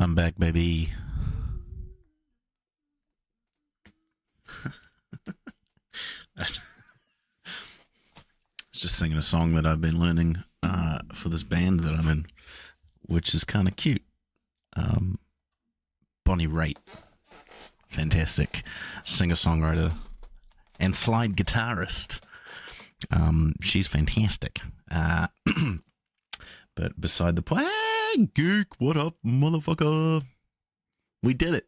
I'm back, baby. I was just singing a song that I've been learning for this band that I'm in, which is kind of cute. Bonnie Raitt, fantastic singer-songwriter and slide guitarist. She's fantastic. But beside the point, hey, geek, what up, motherfucker? We did it.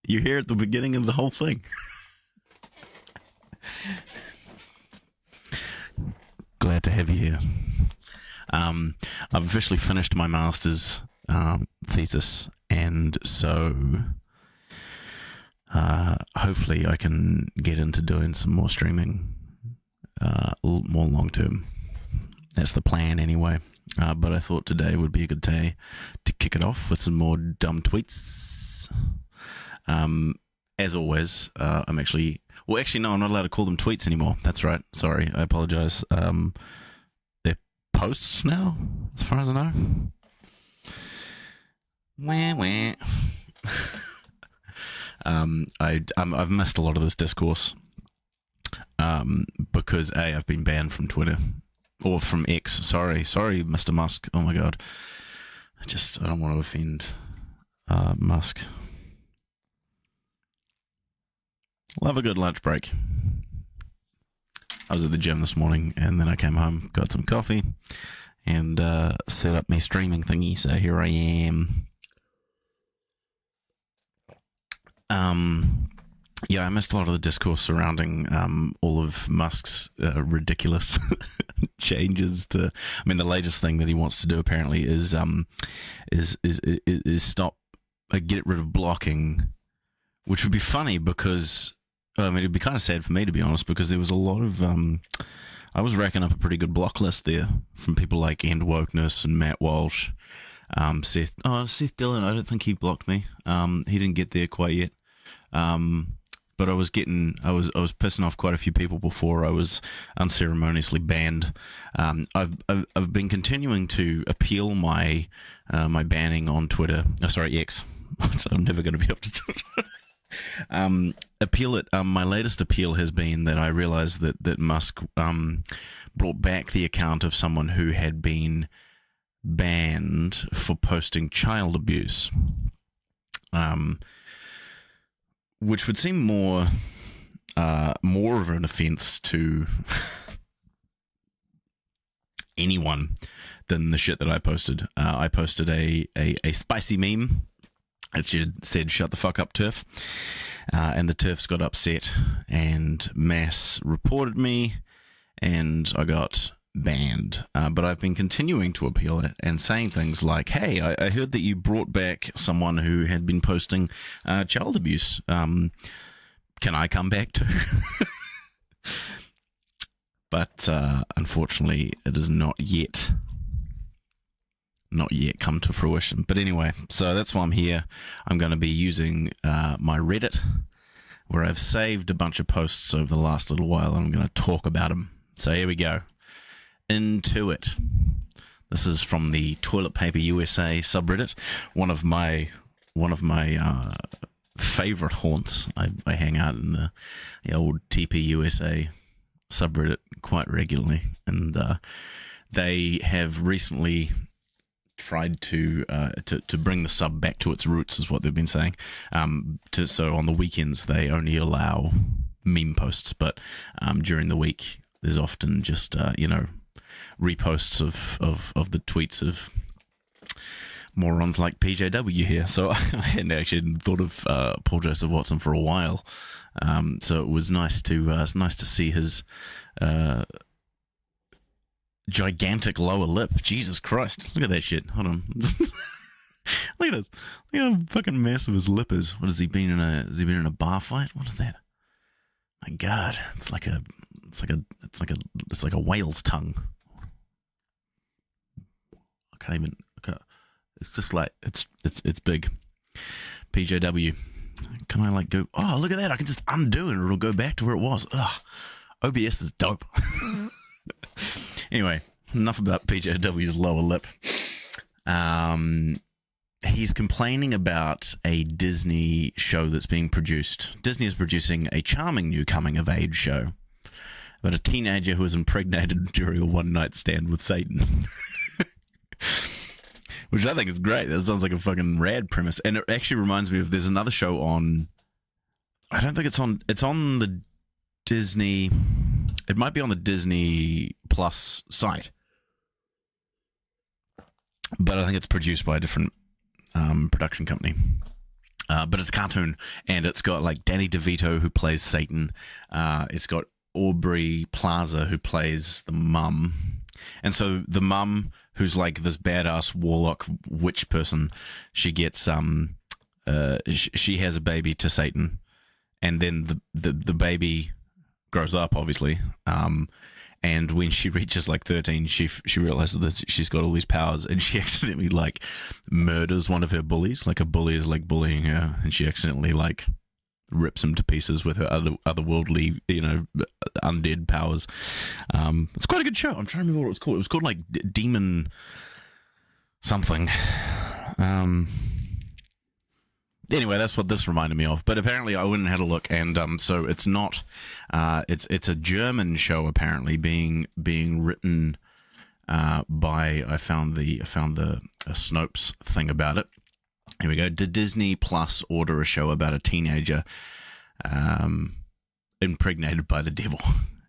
You're here at the beginning of the whole thing. Glad to have you here. I've officially finished my master's thesis, and so hopefully I can get into doing some more streaming more long term. That's the plan anyway. But I thought today would be a good day to kick it off with some more dumb tweets. As always, I'm actually... Well, actually, no, I'm not allowed to call them tweets anymore. That's right. Sorry, I apologize. They're posts now, as far as I know. Wah, wah. I've missed a lot of this discourse because, A, I've been banned from Twitter. Or from X. Sorry, Mr. Musk. Oh, my God. I don't want to offend Musk. Love a good lunch break. I was at the gym this morning, and then I came home, got some coffee, and set up my streaming thingy, so here I am. Yeah, I missed a lot of the discourse surrounding all of Musk's ridiculous changes to... I mean, the latest thing that he wants to do, apparently, is stop... get rid of blocking, which would be funny because... I mean, it'd be kind of sad for me, to be honest, because there was a lot of... I was racking up a pretty good block list there from people like End Wokeness and Matt Walsh, Seth Dillon. I don't think he blocked me. He didn't get there quite yet. But I was pissing off quite a few people before I was unceremoniously banned. I've been continuing to appeal my banning on Twitter. Oh, sorry, X. I'm never going to be up to Twitter. Appeal it. My latest appeal has been that I realized that Musk brought back the account of someone who had been banned for posting child abuse, which would seem more of an offense to anyone than the shit that I posted. I posted a spicy meme. It said, "Shut the fuck up, TERF." And the TERFs got upset, and mass reported me, and I got banned. But I've been continuing to appeal it and saying things like, "Hey, I heard that you brought back someone who had been posting child abuse. Can I come back too?" But unfortunately, it has not yet come to fruition. But anyway, so that's why I'm here. I'm going to be using my Reddit, where I've saved a bunch of posts over the last little while, and I'm going to talk about them. So here we go. Into it. This is from the Toilet Paper USA subreddit, one of my favorite haunts. I hang out in the old TP USA subreddit quite regularly, and they have recently tried to bring the sub back to its roots, is what they've been saying. So on the weekends they only allow meme posts, but during the week there's often just reposts of the tweets of morons like PJW here. So I hadn't actually thought of Paul Joseph Watson for a while. So it was nice to see his gigantic lower lip. Jesus Christ. Look at that shit. Hold on. Look at this. Look how fucking massive his lip is. What has he been in a bar fight? What is that? My God. It's like a whale's tongue. It's just like it's big. PJW. Can I go, oh, look at that, I can just undo it and it'll go back to where it was. Ugh. OBS is dope. Anyway, enough about PJW's lower lip. he's complaining about a Disney show that's being produced. Disney is producing a charming new coming-of-age show about a teenager who was impregnated during a one-night stand with Satan. Which I think is great. That sounds like a fucking rad premise. And it actually reminds me of, there's another show on, I don't think it's on the Disney, it might be on the Disney Plus site. But I think it's produced by a different production company. But it's a cartoon, and it's got like Danny DeVito who plays Satan. It's got Aubrey Plaza who plays the mum. And so the mum, who's like this badass warlock witch person, she gets she has a baby to Satan, and then the baby grows up, obviously. And when she reaches like 13, she realizes that she's got all these powers, and she accidentally like murders one of her bullies. Like a bully is like bullying her, and she accidentally like rips him to pieces with her otherworldly, undead powers. It's quite a good show. I'm trying to remember what it was called. It was called like Demon something. Anyway, that's what this reminded me of. But apparently, I went and had a look, and so it's not. It's a German show apparently being written by. I found the Snopes thing about it. Here we go. Did Disney Plus order a show about a teenager impregnated by the devil?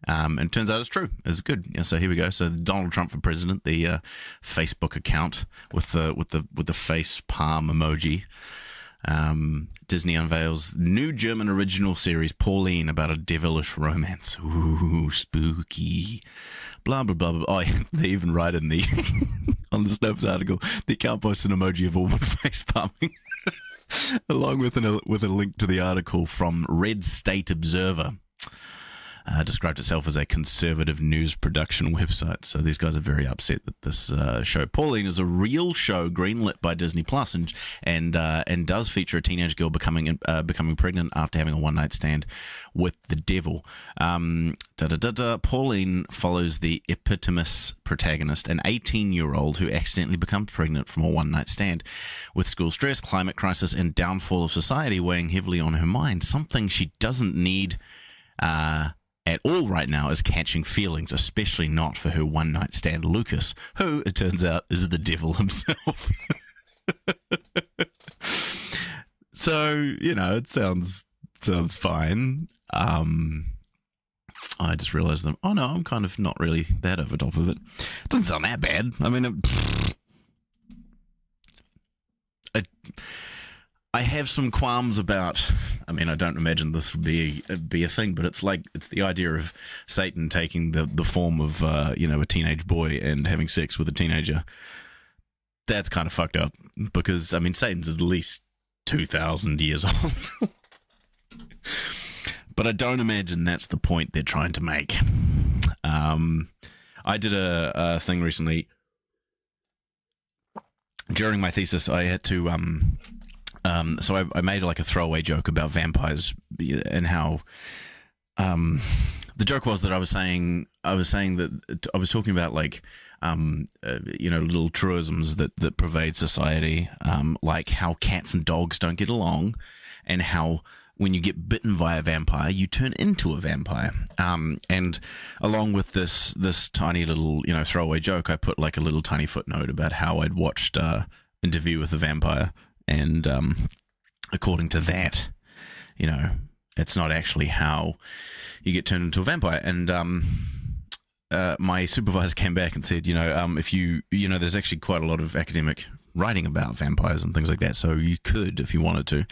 And it turns out it's true. It's good. Yeah, so here we go. So Donald Trump for president, the Facebook account with the face palm emoji. Disney unveils new German original series Pauline about a devilish romance. Ooh, spooky. Blah blah blah blah. Oh, yeah, they even write in the on the Snopes article, the account posts an emoji of a woman face palming, along with a link to the article from Red State Observer. Described itself as a conservative news production website. So these guys are very upset that this show, Pauline, is a real show greenlit by Disney Plus, and does feature a teenage girl becoming pregnant after having a one-night stand with the devil. Pauline follows the eponymous protagonist, an 18-year-old who accidentally becomes pregnant from a one-night stand. With school stress, climate crisis, and downfall of society weighing heavily on her mind, something she doesn't need at all right now is catching feelings, especially not for her one-night stand Lucas, who, it turns out, is the devil himself. So, it sounds fine. I just realised that, oh no, I'm kind of not really that over top of it. Doesn't sound that bad. I mean, I have some qualms about. I mean, I don't imagine this would be a thing, but it's the idea of Satan taking the form of a teenage boy and having sex with a teenager. That's kind of fucked up, because I mean, Satan's at least 2,000 years old. But I don't imagine that's the point they're trying to make. I did a thing recently during my thesis. I had to. So I made like a throwaway joke about vampires and how the joke was that I was saying that I was talking about like little truisms that pervade society, like how cats and dogs don't get along, and how when you get bitten by a vampire, you turn into a vampire. And along with this tiny little throwaway joke, I put like a little tiny footnote about how I'd watched Interview with a Vampire. And according to that, it's not actually how you get turned into a vampire. And my supervisor came back and said, if there's actually quite a lot of academic writing about vampires and things like that. So you could, if you wanted to,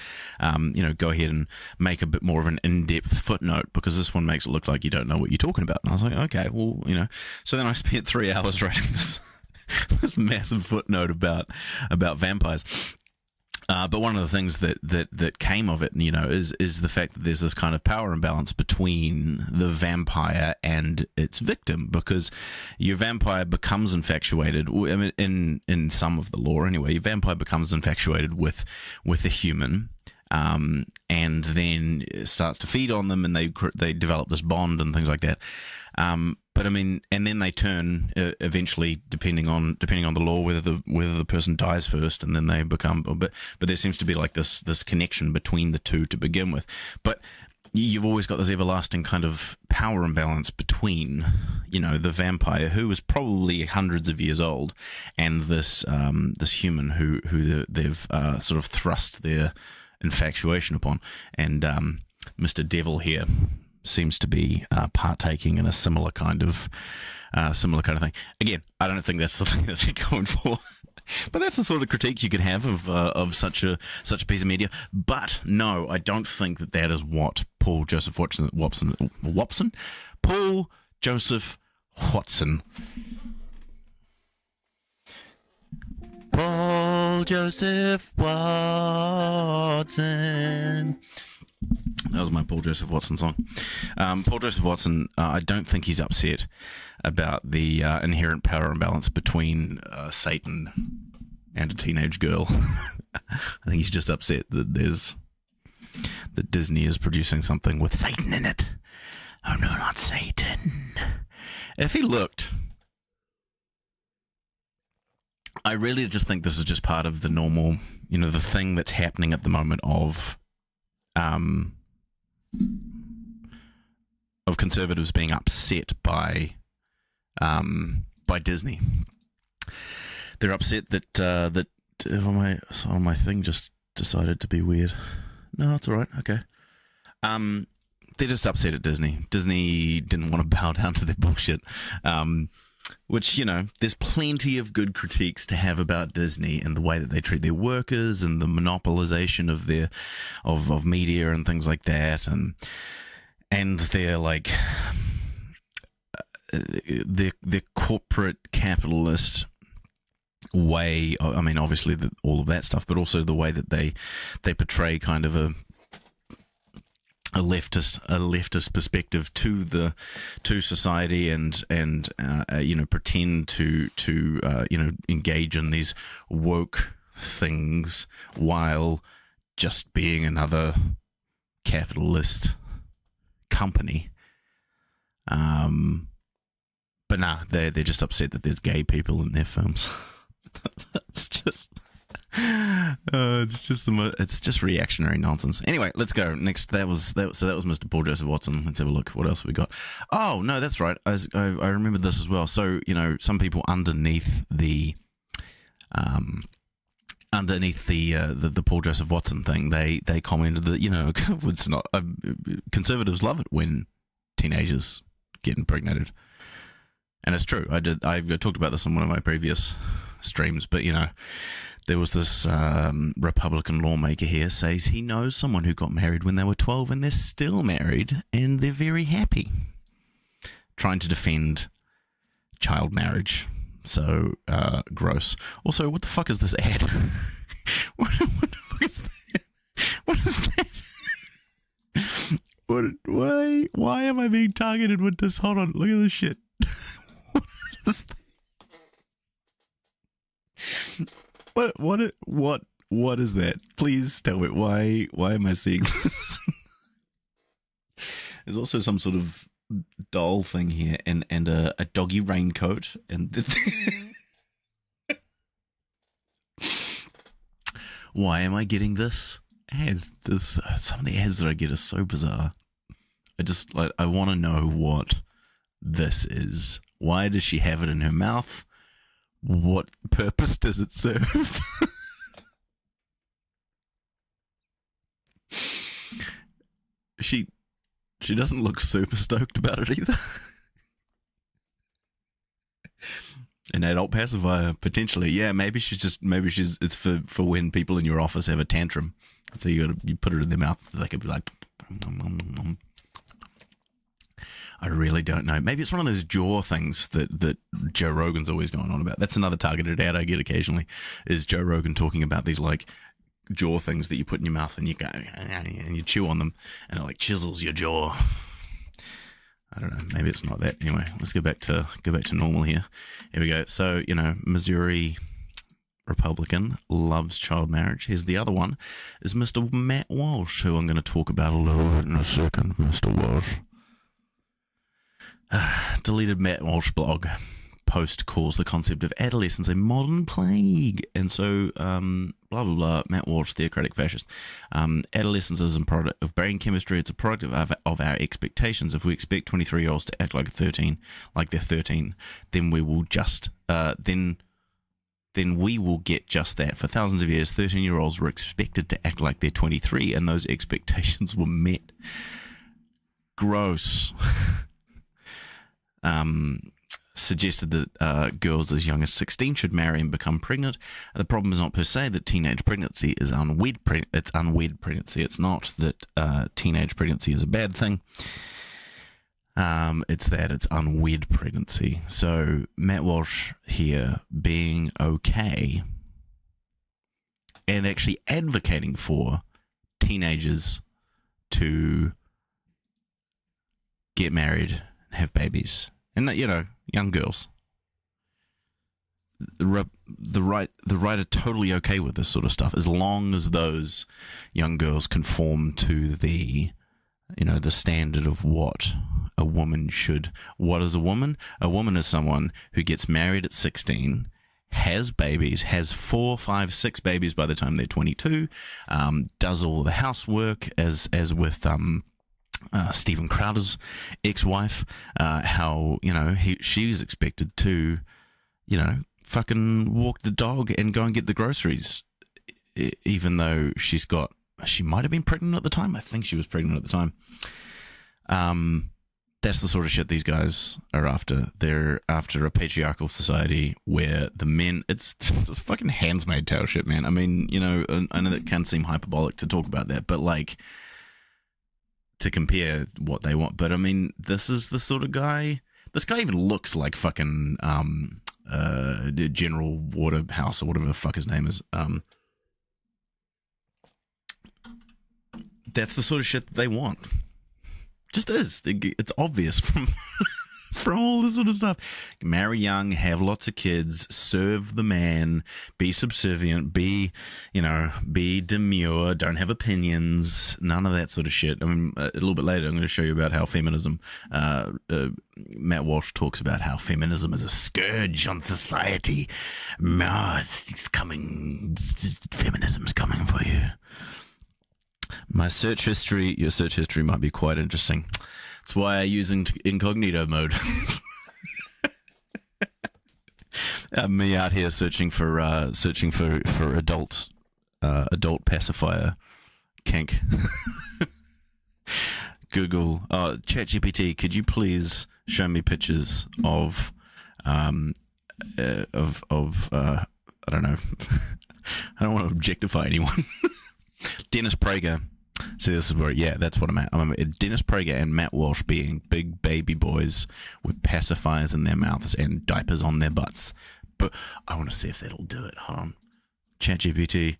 go ahead and make a bit more of an in-depth footnote, because this one makes it look like you don't know what you're talking about. And I was like, okay, well, So then I spent 3 hours writing this massive footnote about vampires. But one of the things that came of it, is the fact that there's this kind of power imbalance between the vampire and its victim, because your vampire becomes infatuated. I mean, in some of the lore, anyway, your vampire becomes infatuated with a human, and then starts to feed on them, and they develop this bond and things like that. But I mean, and then they turn eventually, depending on the law, whether the person dies first, and then they become. But there seems to be like this connection between the two to begin with. But you've always got this everlasting kind of power imbalance between, the vampire, who is probably hundreds of years old, and this human who they've sort of thrust their infatuation upon. And Mr. Devil here seems to be partaking in a similar kind of thing. Again, I don't think that's the thing that they're going for. But that's the sort of critique you could have of such a piece of media. But no, I don't think that is what Paul Joseph Watson. Paul Joseph Watson. Paul Joseph Watson. That was my Paul Joseph Watson song. Paul Joseph Watson, I don't think he's upset about the inherent power imbalance between Satan and a teenage girl. I think he's just upset that Disney is producing something with Satan in it. Oh no, not Satan. If he looked, I really just think this is just part of the normal, the thing that's happening at the moment of conservatives being upset by Disney. They're upset that my thing just decided to be weird. No, it's all right. Okay. They're just upset at Disney. Disney didn't want to bow down to their bullshit. Which, there's plenty of good critiques to have about Disney and the way that they treat their workers and the monopolization of their of media and things like that, and their like their corporate capitalist way. I mean, obviously all of that stuff, but also the way that they portray kind of a leftist perspective to society, and pretend to engage in these woke things while just being another capitalist company. But nah, they're just upset that there's gay people in their films. It's just it's just reactionary nonsense. Anyway, let's go next. That was Mr. Paul Joseph Watson. Let's have a look. What else have we got? Oh no, that's right. I remember this as well. So some people underneath the Paul Joseph Watson thing, they commented that it's not conservatives love it when teenagers get impregnated, and it's true. I talked about this on one of my previous streams, but there was this Republican lawmaker here says he knows someone who got married when they were 12 and they're still married and they're very happy. Trying to defend child marriage. So gross. Also, what the fuck is this ad? what the fuck is that? What is that? Why am I being targeted with this? Hold on, look at this shit. What is that? What is that? Please tell me why am I seeing this? There's also some sort of doll thing here and a doggy raincoat and why am I getting this ad? Some of the ads that I get are so bizarre. I want to know what this is. Why does she have it in her mouth? What purpose does it serve? She doesn't look super stoked about it either. An adult pacifier, potentially. Yeah, maybe it's for when people in your office have a tantrum. So you put it in their mouth so they could be like, I really don't know. Maybe it's one of those jaw things that Joe Rogan's always going on about. That's another targeted ad I get occasionally, is Joe Rogan talking about these like jaw things that you put in your mouth and you go and you chew on them and it like chisels your jaw. I don't know. Maybe it's not that. Anyway, let's go back to normal here. Here we go. So Missouri Republican loves child marriage. Here's the other one, is Mr. Matt Walsh, who I'm going to talk about a little bit in a second. Mr. Walsh. deleted Matt Walsh blog post calls the concept of adolescence a modern plague. And so, blah, blah, blah, Matt Walsh, theocratic fascist. Adolescence is a product of brain chemistry. It's a product of our expectations. If we expect 23-year-olds to act like they're 13, then we will just, then we will get just that. For thousands of years, 13-year-olds were expected to act like they're 23, and those expectations were met. Gross. Suggested that girls as young as 16 should marry and become pregnant. The problem is not per se that teenage pregnancy is unwed pregnancy. It's not that teenage pregnancy is a bad thing. It's that it's unwed pregnancy. So Matt Walsh here being okay and actually advocating for teenagers to get married and have babies. And, you know, young girls. The right are totally okay with this sort of stuff as long as those young girls conform to the, you know, the standard of what a woman should. What is a woman? A woman is someone who gets married at 16, has babies, has 4, 5, 6 babies by the time they're 22, does all the housework as with Stephen Crowder's ex-wife, how, you know, she's expected to, you know, fucking walk the dog and go and get the groceries, even though she might have been pregnant at the time. I think she was pregnant at the time. That's the sort of shit these guys are after. They're after a patriarchal society where the men, it's fucking Handmaid's Tale shit, man. I mean, you know, I know that can seem hyperbolic to talk about that, but like, to compare what they want. But I mean, this is the sort of guy. This guy even looks like fucking General Waterhouse or whatever the fuck his name is. That's the sort of shit that they want. Just is. It's obvious from all this sort of stuff. Marry young, have lots of kids, serve the man, be subservient, be demure, don't have opinions, none of that sort of shit. I mean, a little bit later, I'm going to show you about how feminism, Matt Walsh talks about how feminism is a scourge on society. It's coming. Feminism's coming for you. Your search history might be quite interesting. That's why I use incognito mode. Me out here searching for adult pacifier kink. Google, ChatGPT, could you please show me pictures of I don't know. I don't want to objectify anyone. Dennis Prager. See, this is where, yeah, that's what I'm at. I'm at Dennis Prager and Matt Walsh being big baby boys with pacifiers in their mouths and diapers on their butts. But I want to see if that'll do it. Hold on. ChatGPT.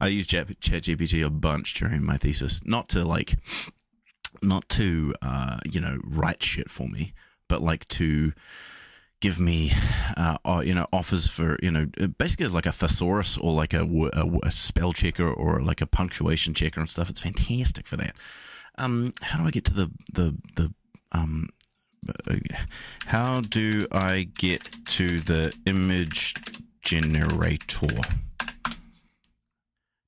I used ChatGPT a bunch during my thesis. Not to write shit for me, but like to give me, offers for, basically like a thesaurus or like a spell checker or like a punctuation checker and stuff. It's fantastic for that. How do I get to how do I get to the image generator?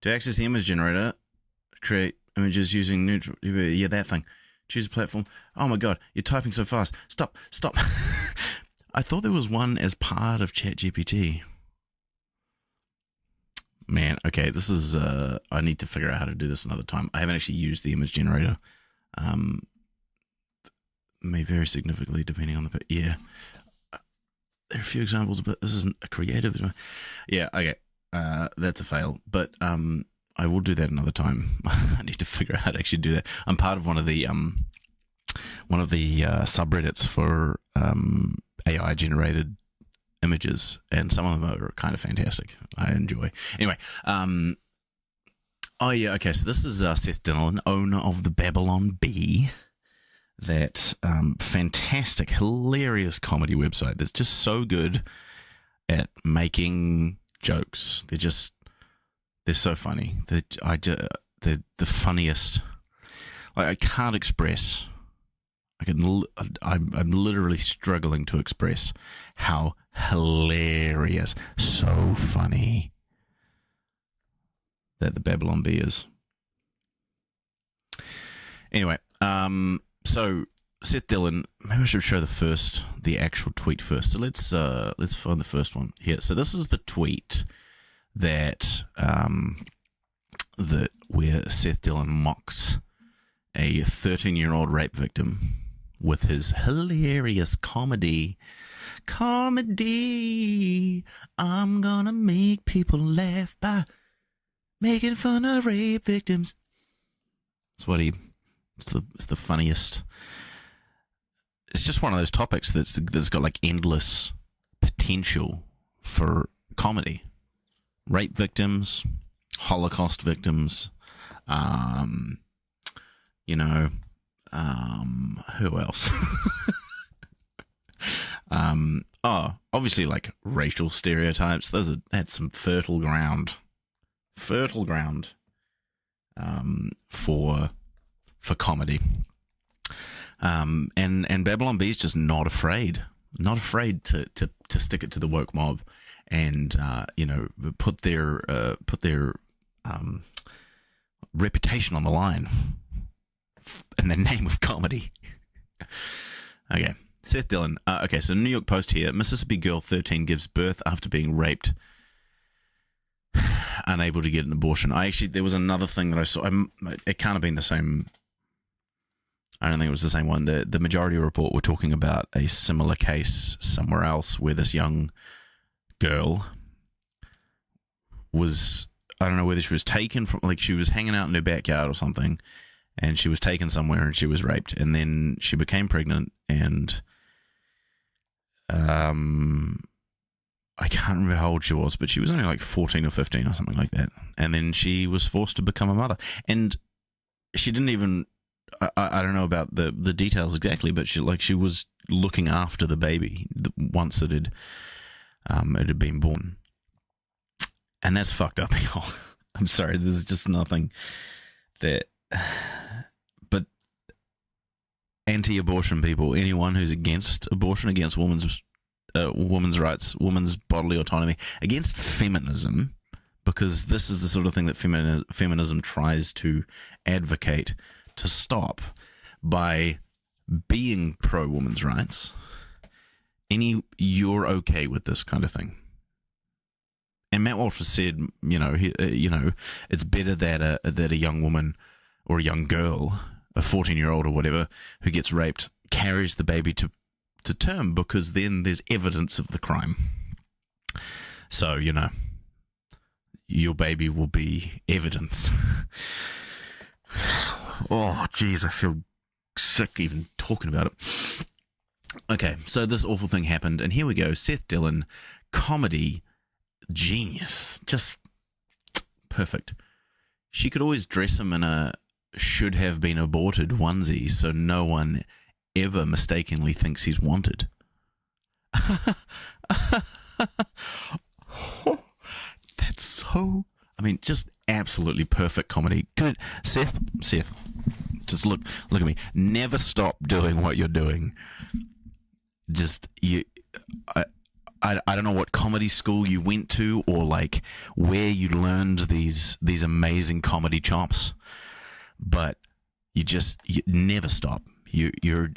To access the image generator, create images using neutral, yeah, that thing. Choose a platform. Oh my god, you're typing so fast. Stop. I thought there was one as part of ChatGPT. Man, okay, this is, I need to figure out how to do this another time. I haven't actually used the image generator. May vary significantly depending on the, yeah. There are a few examples, but this isn't a creative. Yeah, okay, that's a fail. But I will do that another time. I need to figure out how to actually do that. I'm part of one of the subreddits for AI generated images, and some of them are kind of fantastic. I enjoy. Anyway, oh yeah, okay. So this is Seth Dillon, owner of the Babylon Bee, that fantastic, hilarious comedy website that's just so good at making jokes. They're so funny. They're the funniest. Like, I can't express I'm literally struggling to express how hilarious, so funny that the Babylon Bee is. Anyway, so Seth Dillon, maybe I should show the actual tweet first. So let's find the first one here. So this is the tweet that where Seth Dillon mocks a 13-year-old rape victim with his hilarious comedy. I'm gonna make people laugh by making fun of rape victims. It's the funniest. It's just one of those topics that's got like endless potential for comedy. Rape victims, Holocaust victims, who else? Obviously like racial stereotypes. That's some fertile ground for comedy. And Babylon Bee is just not afraid to stick it to the woke mob, and put their reputation on the line in the name of comedy. Okay, Seth Dillon. So New York Post here. Mississippi girl 13 gives birth after being raped, unable to get an abortion. There was another thing that I saw. It can't have been the same. I don't think it was the same one. The Majority Report were talking about a similar case somewhere else where this young girl was, I don't know whether she was taken from, like she was hanging out in her backyard or something, and she was taken somewhere and she was raped, and then she became pregnant, and I can't remember how old she was, but she was only like 14 or 15 or something like that, and then she was forced to become a mother, and she didn't even, I don't know about the details exactly, but she was looking after the baby once it had been born, and that's fucked up, y'all. I'm sorry, there's just nothing that. But anti-abortion people, anyone who's against abortion, against women's rights, women's bodily autonomy, against feminism, because this is the sort of thing that feminism tries to advocate to stop by being pro-women's rights. You're okay with this kind of thing. And Matt Walsh has said, it's better that a young woman or a young girl, a 14-year-old or whatever, who gets raped, carries the baby to term, because then there's evidence of the crime. So, your baby will be evidence. Oh, geez, I feel sick even talking about it. Okay, so this awful thing happened, and here we go. Seth Dillon, comedy genius, just perfect. She could always dress him in a should have been aborted onesie so no one ever mistakenly thinks he's wanted. That's so, just absolutely perfect comedy. Good. Seth, just look at me. Never stop doing what you're doing. I don't know what comedy school you went to, or like where you learned these amazing comedy chops, but you never stop. You're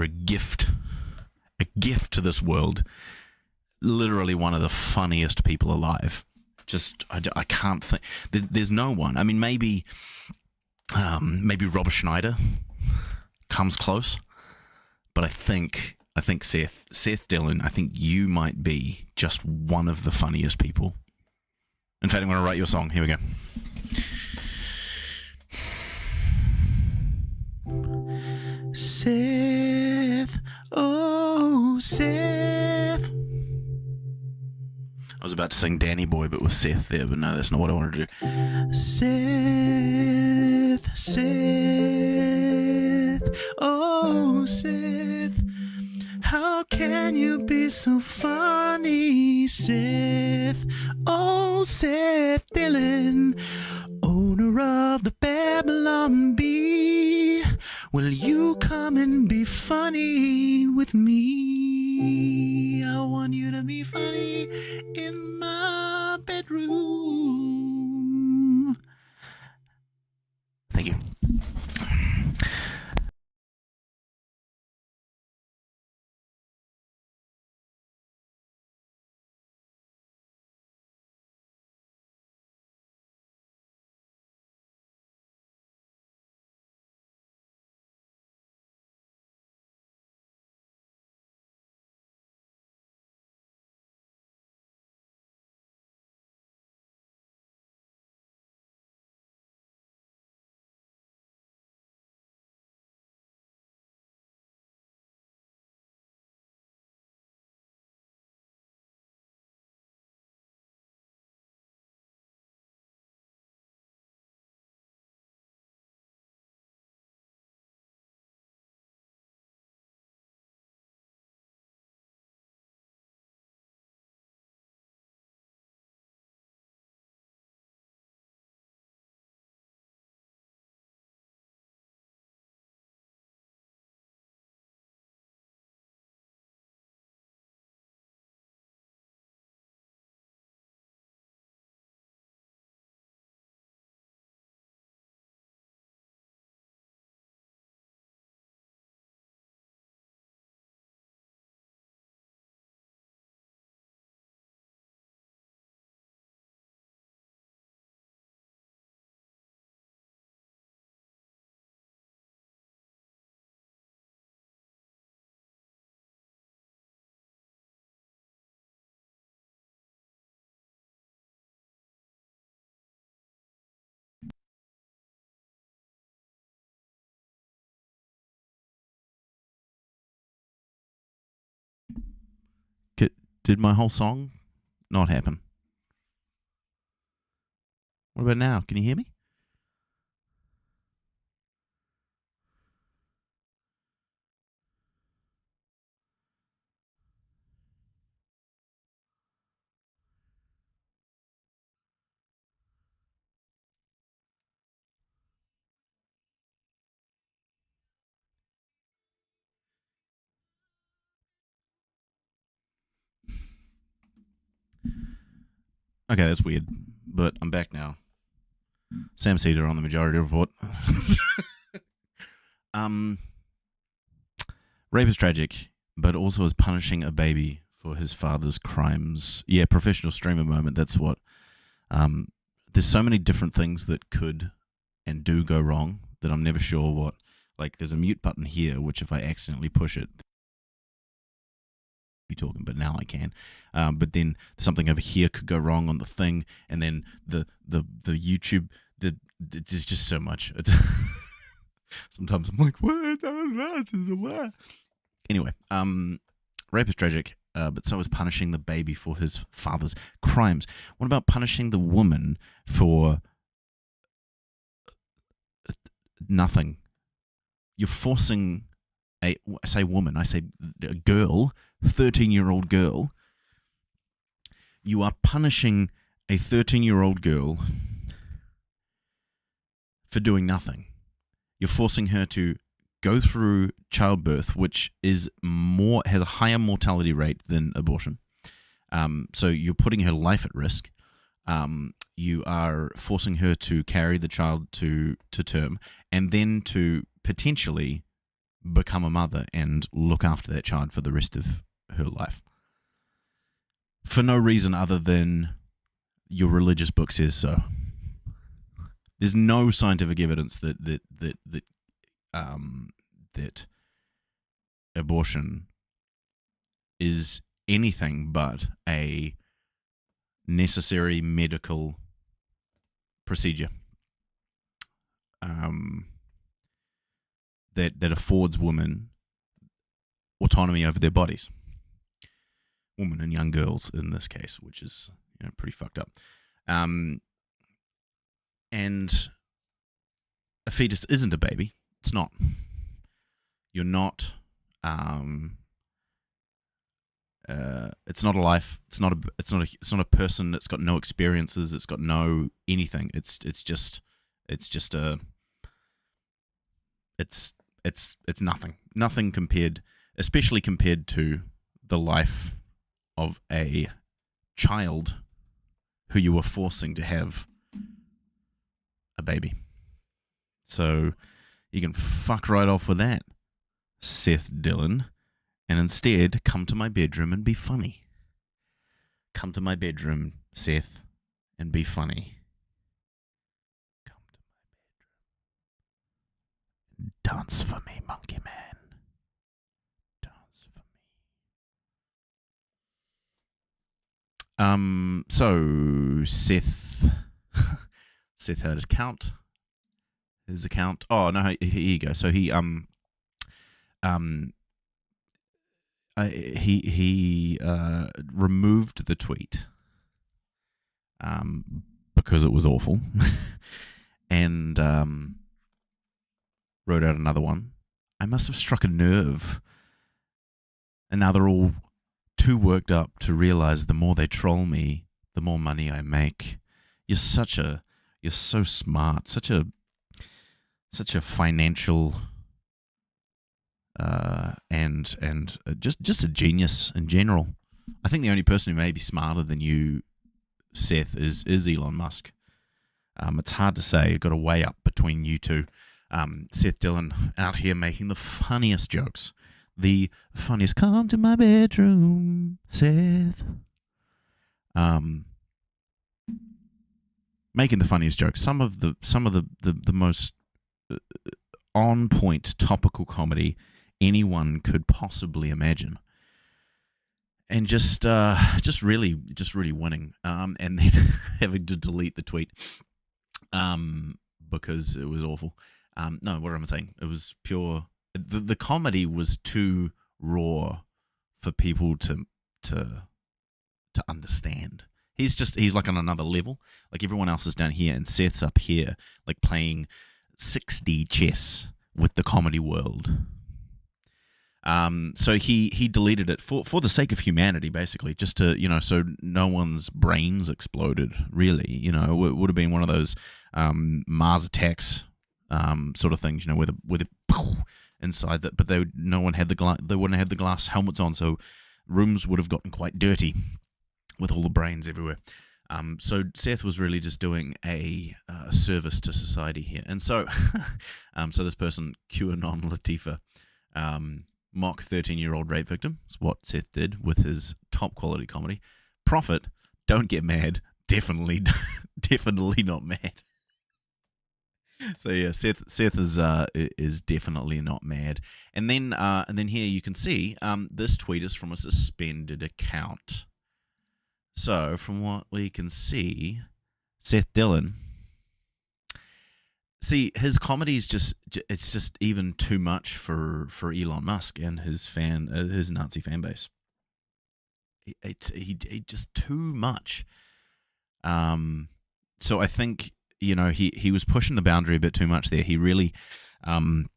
a gift to this world. Literally one of the funniest people alive. I can't think. There's no one. Maybe Rob Schneider comes close, but I think Seth Dillon, I think you might be just one of the funniest people. In fact, I'm going to write you a song. Here we go. Seth, oh Seth. I was about to sing Danny Boy, but with Seth there, but no, that's not what I wanted to do. Seth, oh Seth, how can you be so funny, Seth? Oh, Seth Dillon, owner of the Babylon Bee. Will you come and be funny with me? I want you to be funny in my bedroom. Thank you. Did my whole song not happen? What about now? Can you hear me? Okay, that's weird. But I'm back now. Sam Cedar on the Majority Report. Rape is tragic, but also is punishing a baby for his father's crimes. Yeah, professional streamer moment. That's what. There's so many different things that could and do go wrong that I'm never sure what. Like, there's a mute button here, which if I accidentally push it, be talking, but now I can. But then something over here could go wrong on the thing, and then the YouTube. There's just so much. Sometimes I'm like, what? Anyway, rape is tragic, but so is punishing the baby for his father's crimes. What about punishing the woman for nothing? You're forcing I say woman, I say a girl, 13-year-old girl. You are punishing a 13-year-old girl for doing nothing. You're forcing her to go through childbirth, which has a higher mortality rate than abortion. So you're putting her life at risk. You are forcing her to carry the child to term, and then to potentially become a mother and look after that child for the rest of her life. For no reason other than your religious book says so. There's no scientific evidence that abortion is anything but a necessary medical procedure that affords women autonomy over their bodies. Women and young girls in this case, which is pretty fucked up. And a fetus isn't a baby. It's not. You're not. It's not a life. It's not a person. It's got no experiences. It's got no anything. It's it's nothing compared, especially compared to the life of a child who you were forcing to have a baby. So you can fuck right off with that, Seth Dillon, and instead come to my bedroom and be funny. Come to my bedroom, Seth, and be funny. Come to my bedroom. Dance for me, monkey man. Dance for me. So Seth had his account. Oh no, here you go. So he removed the tweet because it was awful, and wrote out another one. I must have struck a nerve, and now they're all too worked up to realize the more they troll me, the more money I make. You're so smart, such a financial and just a genius in general. I think the only person who may be smarter than you, Seth, is Elon Musk. It's hard to say. You've got to weigh up between you two. Seth Dillon out here making the funniest jokes. The funniest. Come to my bedroom, Seth. Making the funniest jokes. Some of the most on point topical comedy anyone could possibly imagine, and just really winning, and then having to delete the tweet because it was awful. No, what am I saying? It was pure. The comedy was too raw for people to understand. He's like on another level. Like everyone else is down here, and Seth's up here, like playing 6D chess with the comedy world. So he deleted it for the sake of humanity, basically, just to, so no one's brains exploded, really. It would have been one of those Mars attacks sort of things, where the inside that, but they wouldn't have the glass helmets on, so rooms would have gotten quite dirty with all the brains everywhere. So Seth was really just doing a service to society here, and so so this person, QAnon Latifah, mock 13-year-old rape victim. Is what Seth did with his top quality comedy. Profit, don't get mad. Definitely not mad. So yeah, Seth is definitely not mad. And then here you can see this tweet is from a suspended account. So from what we can see, Seth Dillon. See, his comedy is it's just even too much for Elon Musk and his Nazi fan base. He just too much. So I think he was pushing the boundary a bit too much there. He really, like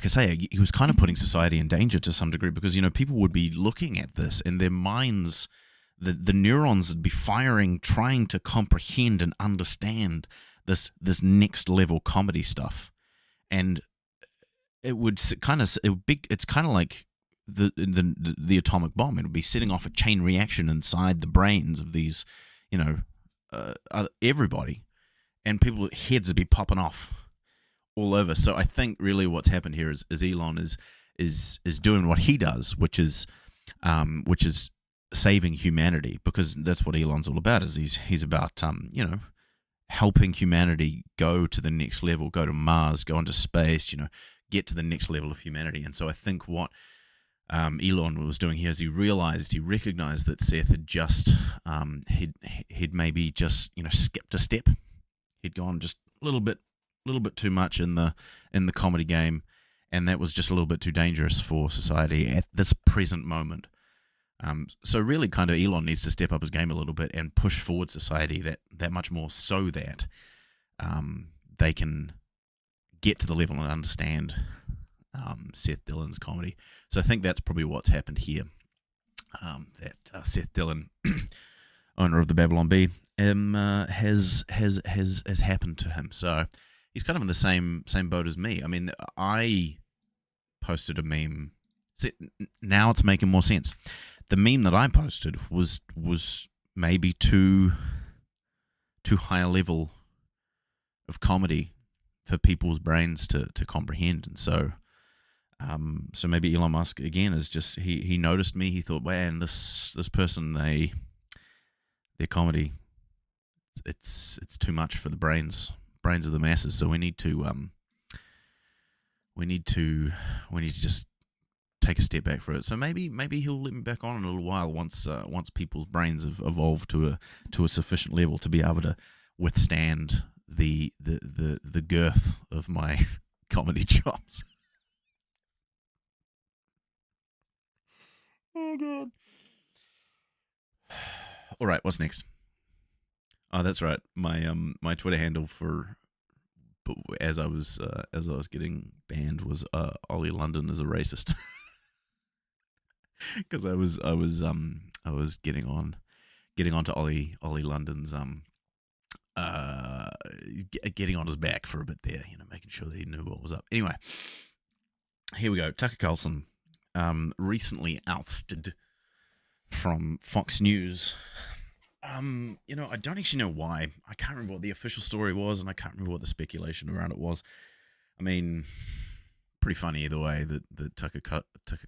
I say, he was kind of putting society in danger to some degree because people would be looking at this and their minds, the neurons would be firing, trying to comprehend and understand this next level comedy stuff, and it's kind of like the atomic bomb. It would be setting off a chain reaction inside the brains of these, everybody, and people's heads would be popping off all over. So I think really what's happened here is Elon is doing what he does, which is saving humanity, because that's what Elon's all about. Is he's about helping humanity go to the next level, go to Mars, go into space, get to the next level of humanity. And so I think what Elon was doing here is he recognized that Seth had just he'd maybe just skipped a step. He'd gone just a little bit too much in the comedy game, and that was just a little bit too dangerous for society at this present moment. So really kind of Elon needs to step up his game a little bit and push forward society that much more, so that they can get to the level and understand Seth Dillon's comedy. So I think that's probably what's happened here. That Seth Dillon, owner of the Babylon Bee, has happened to him. So he's kind of in the same boat as me. I mean, I posted a meme. See, now it's making more sense. The meme that I posted was maybe too high a level of comedy for people's brains to comprehend, and so maybe Elon Musk again is just he noticed me. He thought, man, this person, their comedy, it's too much for the brains of the masses. So we need to just take a step back for it. So maybe he'll let me back on in a little while once people's brains have evolved to a sufficient level to be able to withstand the girth of my comedy chops. Oh God. All right, what's next? Oh, that's right. My Twitter handle for as I was getting banned was Ollie London is a racist. Because I was getting on to Ollie London's getting on his back for a bit there, making sure that he knew what was up. Anyway, here we go. Tucker Carlson recently ousted from Fox News. I don't actually know why. I can't remember what the official story was, and I can't remember what the speculation around it was. I mean, pretty funny either way that Tucker Carlson, Tucker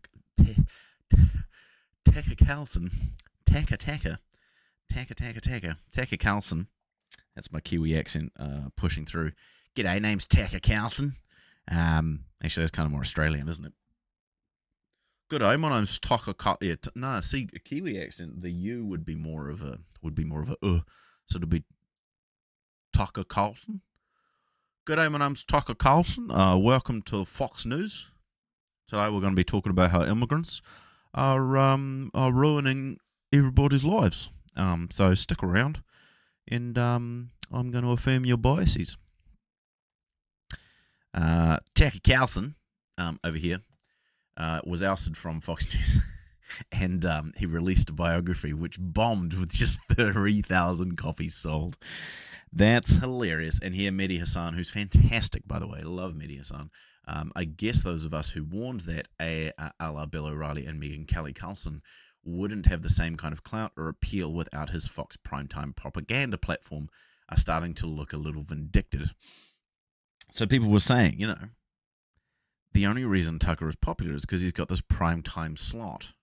Carlson. That's my Kiwi accent pushing through. G'day, name's Tucker Carlson. Actually, that's kind of more Australian, isn't it? G'day, my name's Tucker Carlson. No, see, a Kiwi accent, the U would be more of a so it'd be Tucker Carlson. G'day, my name's Tucker Carlson. Welcome to Fox News. Today we're going to be talking about how immigrants are ruining everybody's lives. So stick around, and I'm going to affirm your biases. Tucker Carlson over here was ousted from Fox News, and he released a biography which bombed with just 3,000 copies sold. That's hilarious. And here, Mehdi Hasan, who's fantastic, by the way. I love Mehdi Hasan. I guess those of us who warned that a la Bill O'Reilly and Megyn Kelly Carlson wouldn't have the same kind of clout or appeal without his Fox primetime propaganda platform are starting to look a little vindictive. So people were saying, the only reason Tucker is popular is because he's got this primetime slot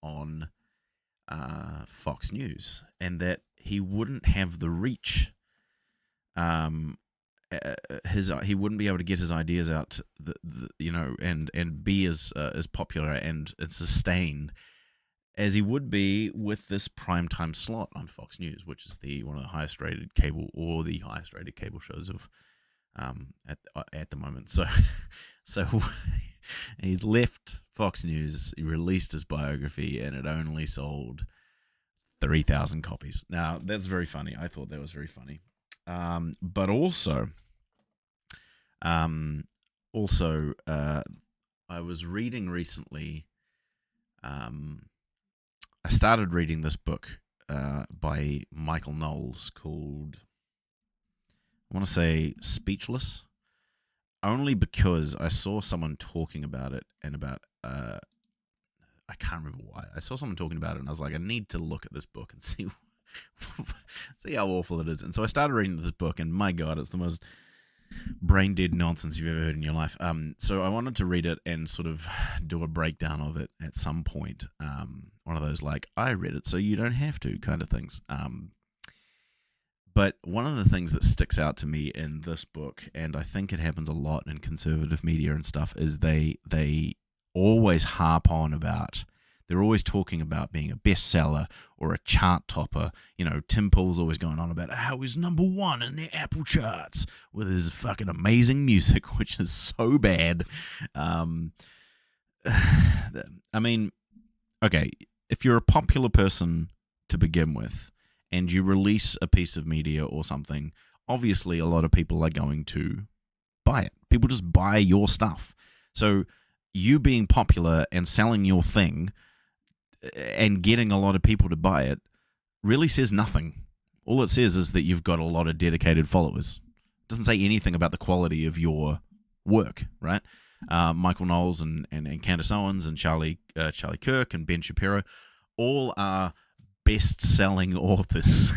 on Fox News, and that he wouldn't have the reach. He wouldn't be able to get his ideas out, and be as popular and sustained as he would be with this primetime slot on Fox News, which is one of the highest rated cable shows of at the moment. So he's left Fox News. He released his biography, and it only sold 3,000 copies. Now that's very funny. I thought that was very funny. But also, I was reading recently. I started reading this book by Michael Knowles called, I want to say, Speechless, only because I saw someone talking about it and about I can't remember why. I saw someone talking about it, and I was like, I need to look at this book and see how awful it is. And so I started reading this book, and my God, it's the most brain dead nonsense you've ever heard in your life. So I wanted to read it and sort of do a breakdown of it at some point. One of those like, I read it so you don't have to kind of things. But one of the things that sticks out to me in this book, and I think it happens a lot in conservative media and stuff, is they always harp on about, they're always talking about being a bestseller or a chart topper. Tim Pool's always going on about how he's number one in the Apple charts with his fucking amazing music, which is so bad. I mean, okay, if you're a popular person to begin with and you release a piece of media or something, obviously a lot of people are going to buy it. People just buy your stuff. So you being popular and selling your thing and getting a lot of people to buy it really says nothing. All it says is that you've got a lot of dedicated followers. It doesn't say anything about the quality of your work, right? Michael Knowles and Candace Owens and Charlie Kirk and Ben Shapiro all are best-selling authors.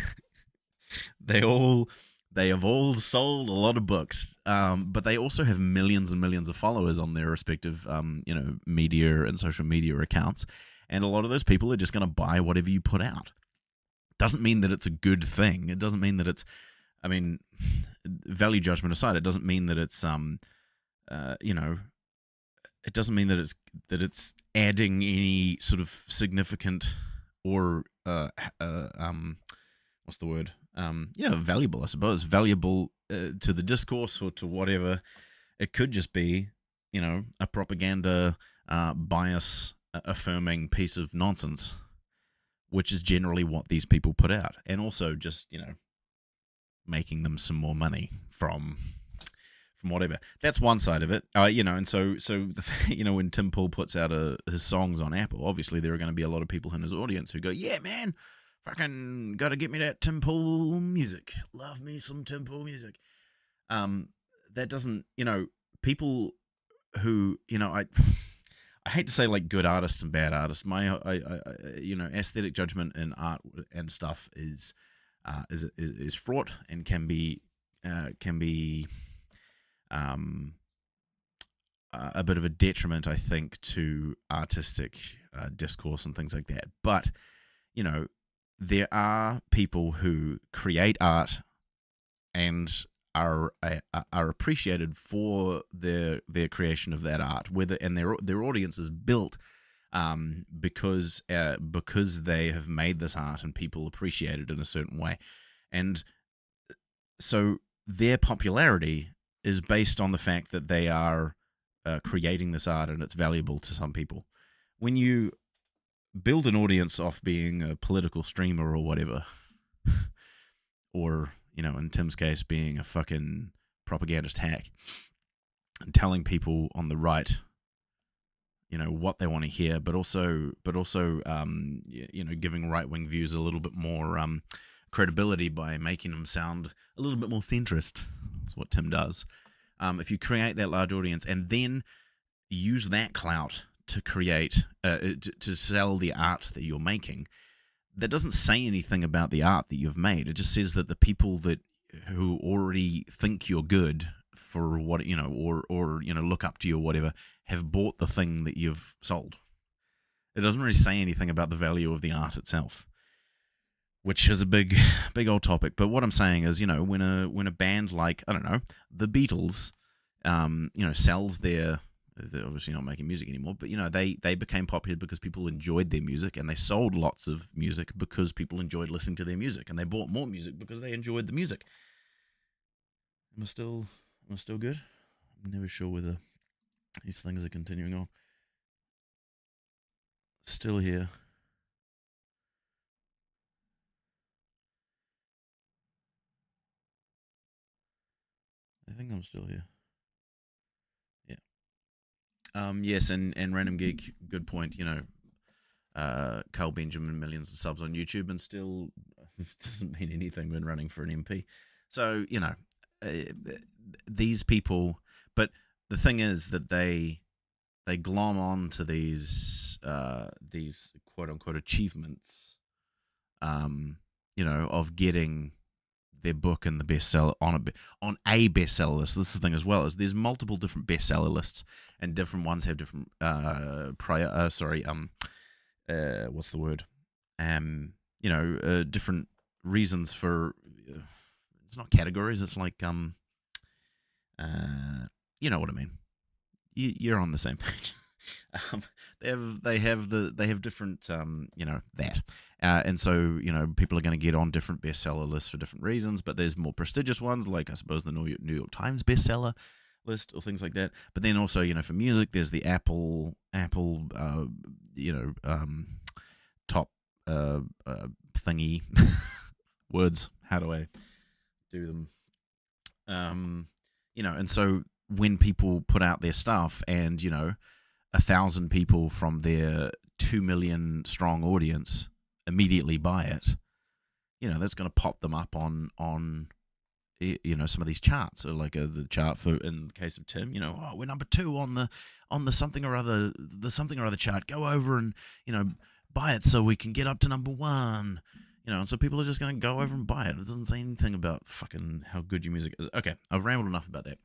They have all sold a lot of books, but they also have millions and millions of followers on their respective, media and social media accounts. And a lot of those people are just going to buy whatever you put out. Doesn't mean that it's a good thing. It doesn't mean that it's, value judgment aside, it doesn't mean that it's, it doesn't mean that it's adding any sort of significant or what's the word? Valuable, I suppose. Valuable to the discourse or to whatever. It could just be, a propaganda bias affirming piece of nonsense, which is generally what these people put out, and also just making them some more money from whatever. That's one side of it, and so when Tim Pool puts out his songs on Apple, obviously there are going to be a lot of people in his audience who go, yeah, man, fucking gotta get me that Tim Pool music. Love me some Tim Pool music. That doesn't, people who, I hate to say like good artists and bad artists. My, aesthetic judgment in art and stuff is fraught and can be a bit of a detriment, I think, to artistic discourse and things like that. But there are people who create art and are appreciated for their creation of that art, and their audience is built because they have made this art and people appreciate it in a certain way, and so their popularity is based on the fact that they are creating this art and it's valuable to some people. When you build an audience off being a political streamer or whatever, or in Tim's case, being a fucking propagandist hack and telling people on the right, what they want to hear, but also, giving right-wing views a little bit more credibility by making them sound a little bit more centrist. That's what Tim does. If you create that large audience and then use that clout to create, to sell the art that you're making, that doesn't say anything about the art that you've made. It just says that the people who already think you're good for what, or look up to you or whatever, have bought the thing that you've sold. It doesn't really say anything about the value of the art itself, which is a big old topic. But what I'm saying is, when a band like, I don't know, the Beatles, sells they're obviously not making music anymore, but they became popular because people enjoyed their music, and they sold lots of music because people enjoyed listening to their music, and they bought more music because they enjoyed the music. Am I still good? I'm never sure whether these things are continuing on. Still here. I think I'm still here. Yes, and Random Geek, good point. Carl Benjamin, millions of subs on YouTube, and still doesn't mean anything when running for an MP. So these people, but the thing is that they glom on to these quote unquote achievements, of getting their book in the bestseller on a bestseller list. This is the thing as well, is there's multiple different bestseller lists, and different ones have different what's the word? Different reasons for. It's not categories. It's like you know what I mean. You're on the same page. They have different that. And so, people are going to get on different bestseller lists for different reasons, but there's more prestigious ones, like I suppose the New York Times bestseller list or things like that. But then also, for music, there's the Apple top thingy words. How do I do them? And so when people put out their stuff and 1,000 people from their 2 million strong audience immediately buy it, that's going to pop them up on some of these charts, or like the chart for, in the case of Tim, we're number 2 on the something or other chart. Go over and buy it so we can get up to number 1. And so people are just going to go over and buy it. It doesn't say anything about fucking how good your music is. Okay, I've rambled enough about that.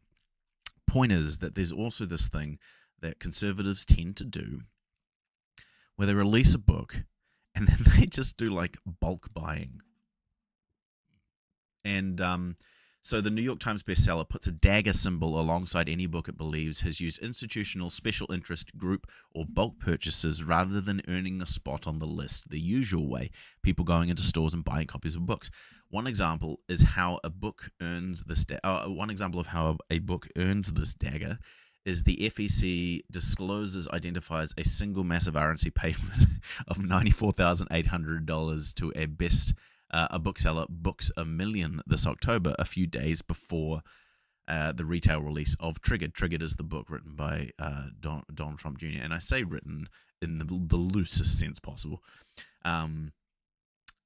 Point is that there's also this thing that conservatives tend to do, where they release a book and then they just do like bulk buying. And so the New York Times bestseller puts a dagger symbol alongside any book it believes has used institutional, special interest, group, or bulk purchases rather than earning a spot on the list the usual way, people going into stores and buying copies of books. One example is how a book earns this. One example of how a book earns this dagger is the FEC identifies a single massive RNC payment of $94,800 to a bookseller Books A Million this October, a few days before the retail release of Triggered. Triggered is the book written by Donald Trump Jr., and I say written in the loosest sense possible.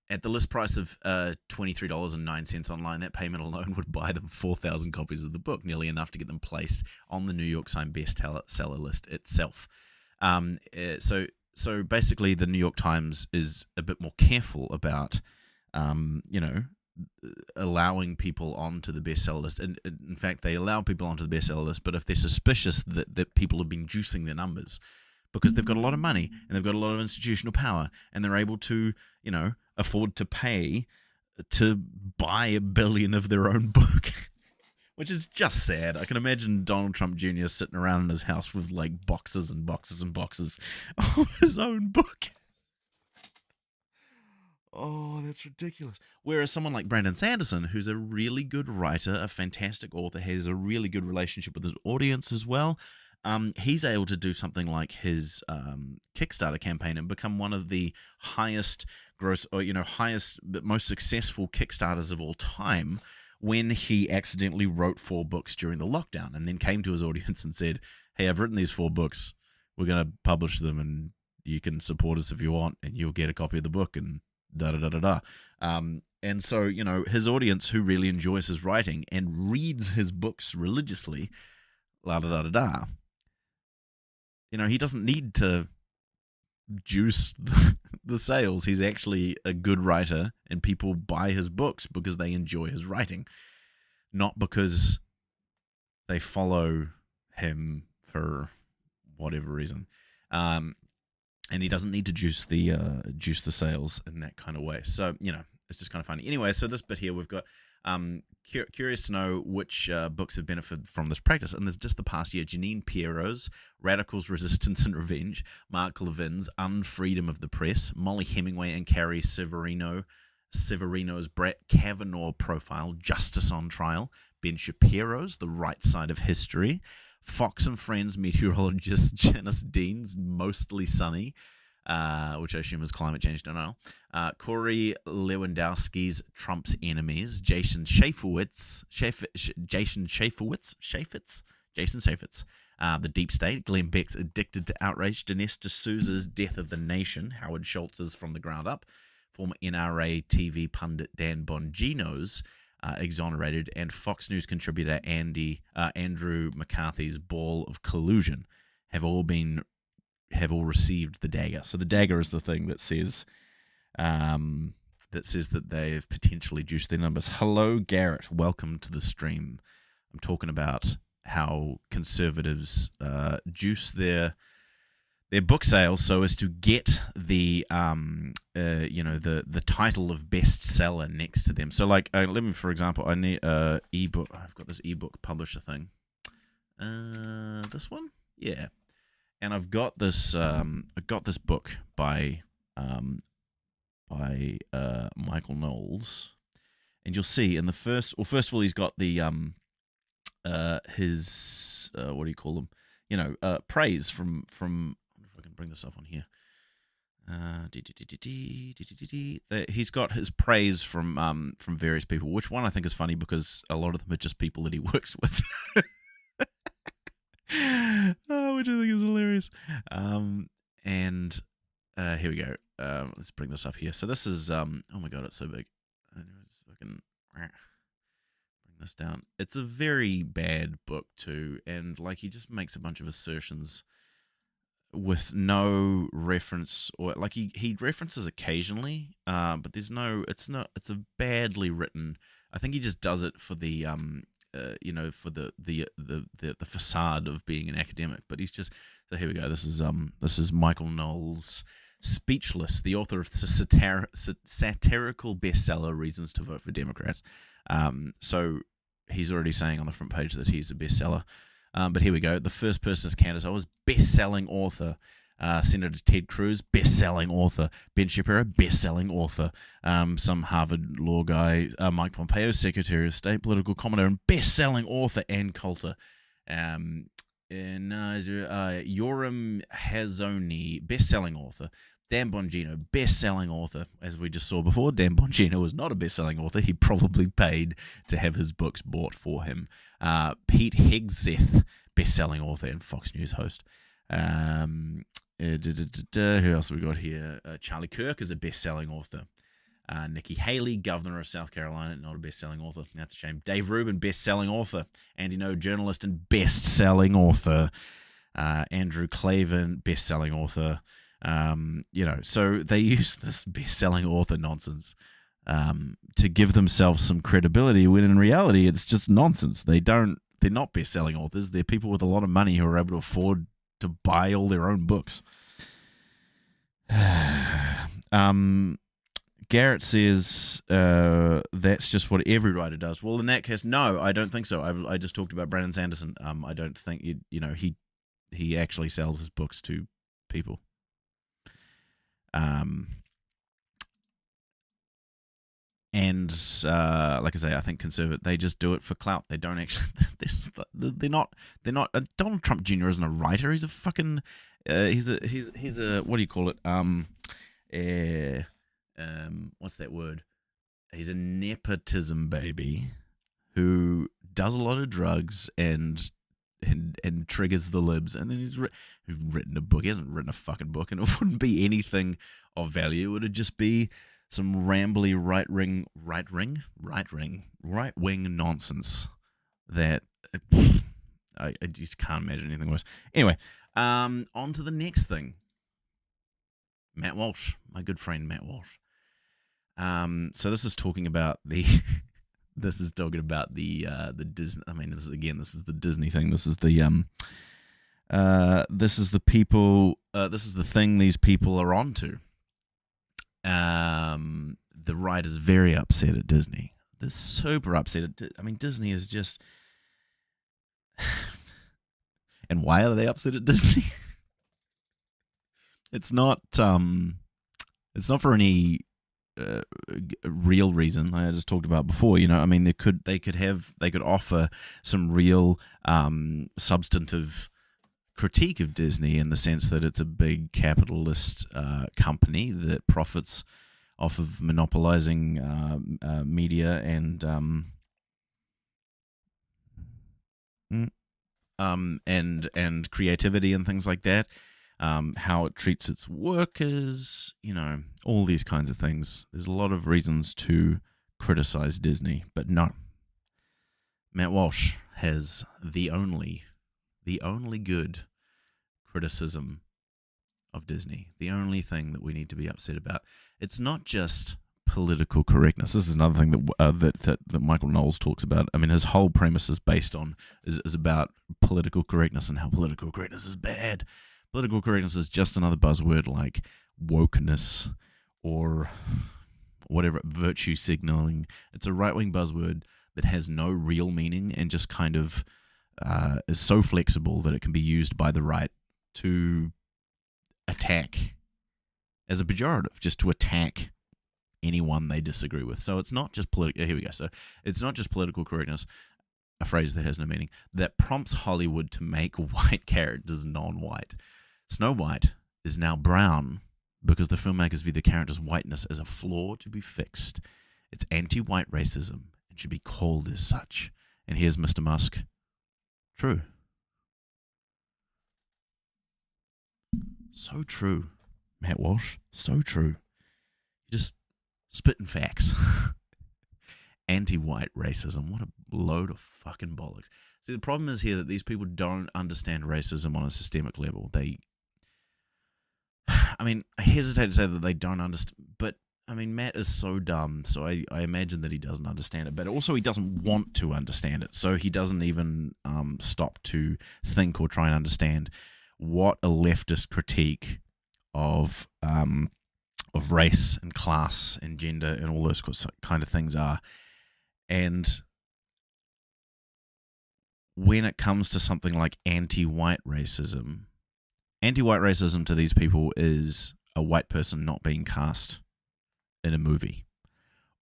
At the list price of $23.09 online, that payment alone would buy them 4,000 copies of the book, nearly enough to get them placed on the New York Times bestseller list itself. So basically, the New York Times is a bit more careful about allowing people onto the bestseller list. And in fact, they allow people onto the bestseller list, but if they're suspicious that people have been juicing their numbers because they've got a lot of money and they've got a lot of institutional power and they're able to, afford to pay to buy 1 billion of their own book, which is just sad. I can imagine Donald Trump Jr. sitting around in his house with like boxes and boxes and boxes of his own book. Oh, that's ridiculous. Whereas someone like Brandon Sanderson, who's a really good writer, a fantastic author, has a really good relationship with his audience as well, he's able to do something like his Kickstarter campaign and become one of the highest gross, or highest but most successful Kickstarters of all time, when he accidentally wrote 4 books during the lockdown and then came to his audience and said, "Hey, I've written these 4 books. We're going to publish them, and you can support us if you want, and you'll get a copy of the book." And and so his audience, who really enjoys his writing and reads his books religiously, he doesn't need to juice the sales. He's actually a good writer, and people buy his books because they enjoy his writing, not because they follow him for whatever reason. And he doesn't need to juice the sales in that kind of way. So, it's just kind of funny. Anyway, so this bit here, we've got curious to know which books have benefited from this practice. And there's just the past year, Janine Pirro's Radicals, Resistance and Revenge, Mark Levin's Unfreedom of the Press, Molly Hemingway and Carrie Severino's Brett Kavanaugh profile, Justice on Trial, Ben Shapiro's The Right Side of History, Fox and Friends meteorologist Janice Dean's Mostly Sunny, which I assume is climate change denial, Corey Lewandowski's Trump's Enemies, Jason Chaffetz, The Deep State, Glenn Beck's Addicted to Outrage, Dinesh D'Souza's Death of the Nation, Howard Schultz's From the Ground Up, former NRA TV pundit Dan Bongino's Exonerated, and Fox News contributor Andrew McCarthy's Ball of Collusion have all received the dagger. So the dagger is the thing that says that they've potentially juiced their numbers. Hello, Garrett. Welcome to the stream. I'm talking about how conservatives juice their book sales so as to get the the title of bestseller next to them. So like, let me, for example, I need ebook. I've got this ebook publisher thing. This one, yeah. And I've got this book by Michael Knowles, and you'll see in the first of all, he's got the his what do you call them? Praise from. I wonder if I can bring this up on here. He's got his praise from various people, which one I think is funny because a lot of them are just people that he works with. Which I think is hilarious. And here we go. Let's bring this up here. So this is oh my god, it's so big. Let's fucking bring this down. It's a very bad book too, and like he just makes a bunch of assertions with no reference, or like he references occasionally, but there's no. It's not. It's a badly written. I think he just does it for the for the facade of being an academic. But he's just so here we go. This is Michael Knowles. Speechless, the author of the satirical bestseller Reasons to Vote for Democrats. So he's already saying on the front page that he's a bestseller. But here we go. The first person is Candace Owens, best-selling author. Senator Ted Cruz, best-selling author. Ben Shapiro, best-selling author. Some Harvard law guy, Mike Pompeo, Secretary of State, political commentator, and best-selling author Ann Coulter. Yoram Hazony, best-selling author. Dan Bongino, best-selling author. As we just saw before, Dan Bongino was not a best-selling author. He probably paid to have his books bought for him. Pete Hegseth, best-selling author and Fox News host. Who else have we got here? Charlie Kirk is a best-selling author. Nikki Haley, governor of South Carolina, not a best-selling author. That's a shame. Dave Rubin, best-selling author. Andy Ngo, journalist and best-selling author. Andrew Clavin, best-selling author. So they use this best-selling author nonsense to give themselves some credibility, when in reality it's just nonsense. They're not best-selling authors. They're people with a lot of money who are able to afford to buy all their own books. Garrett says that's just what every writer does. Well, in that case, no, I don't think so. I just talked about Brandon Sanderson. I don't think he actually sells his books to people. And like I say, I think they just do it for clout. They don't actually. They're not. Donald Trump Jr. isn't a writer. He's a fucking. He's a what do you call it? What's that word? He's a nepotism baby who does a lot of drugs and triggers the libs, and then he's written a book. He hasn't written a fucking book, and it wouldn't be anything of value. It would just be some rambly right wing nonsense that I just can't imagine anything worse. Anyway, on to the next thing. Matt Walsh, my good friend Matt Walsh. So this is talking about the Disney. I mean, this is the Disney thing. This is the thing these people are onto. The right is very upset at Disney. They're super upset. Disney is just. And why are they upset at Disney? It's not for any real reason. I just talked about before. They could offer some real substantive critique of Disney, in the sense that it's a big capitalist company that profits off of monopolizing media and creativity and things like that. How it treats its workers, all these kinds of things. There's a lot of reasons to criticize Disney, but no. Matt Walsh has the only good criticism of Disney. The only thing that we need to be upset about. It's not just political correctness. This is another thing that Michael Knowles talks about. His whole premise is is about political correctness and how political correctness is bad. Political correctness is just another buzzword like wokeness or whatever, virtue signaling. It's a right-wing buzzword that has no real meaning and just kind of is so flexible that it can be used by the right to attack as a pejorative, just to attack anyone they disagree with. So it's not just here we go. So it's not just political correctness, a phrase that has no meaning, that prompts Hollywood to make white characters non-white. Snow White is now brown because the filmmakers view the character's whiteness as a flaw to be fixed. It's anti-white racism and should be called as such. And here's Mr. Musk. True. So true, Matt Walsh. So true. You're just spitting facts. Anti-white racism. What a load of fucking bollocks. See, the problem is here that these people don't understand racism on a systemic level. I hesitate to say that they don't understand, but Matt is so dumb, so I imagine that he doesn't understand it, but also he doesn't want to understand it, so he doesn't even stop to think or try and understand what a leftist critique of race and class and gender and all those kind of things are. And when it comes to something like anti-white racism to these people is a white person not being cast in a movie,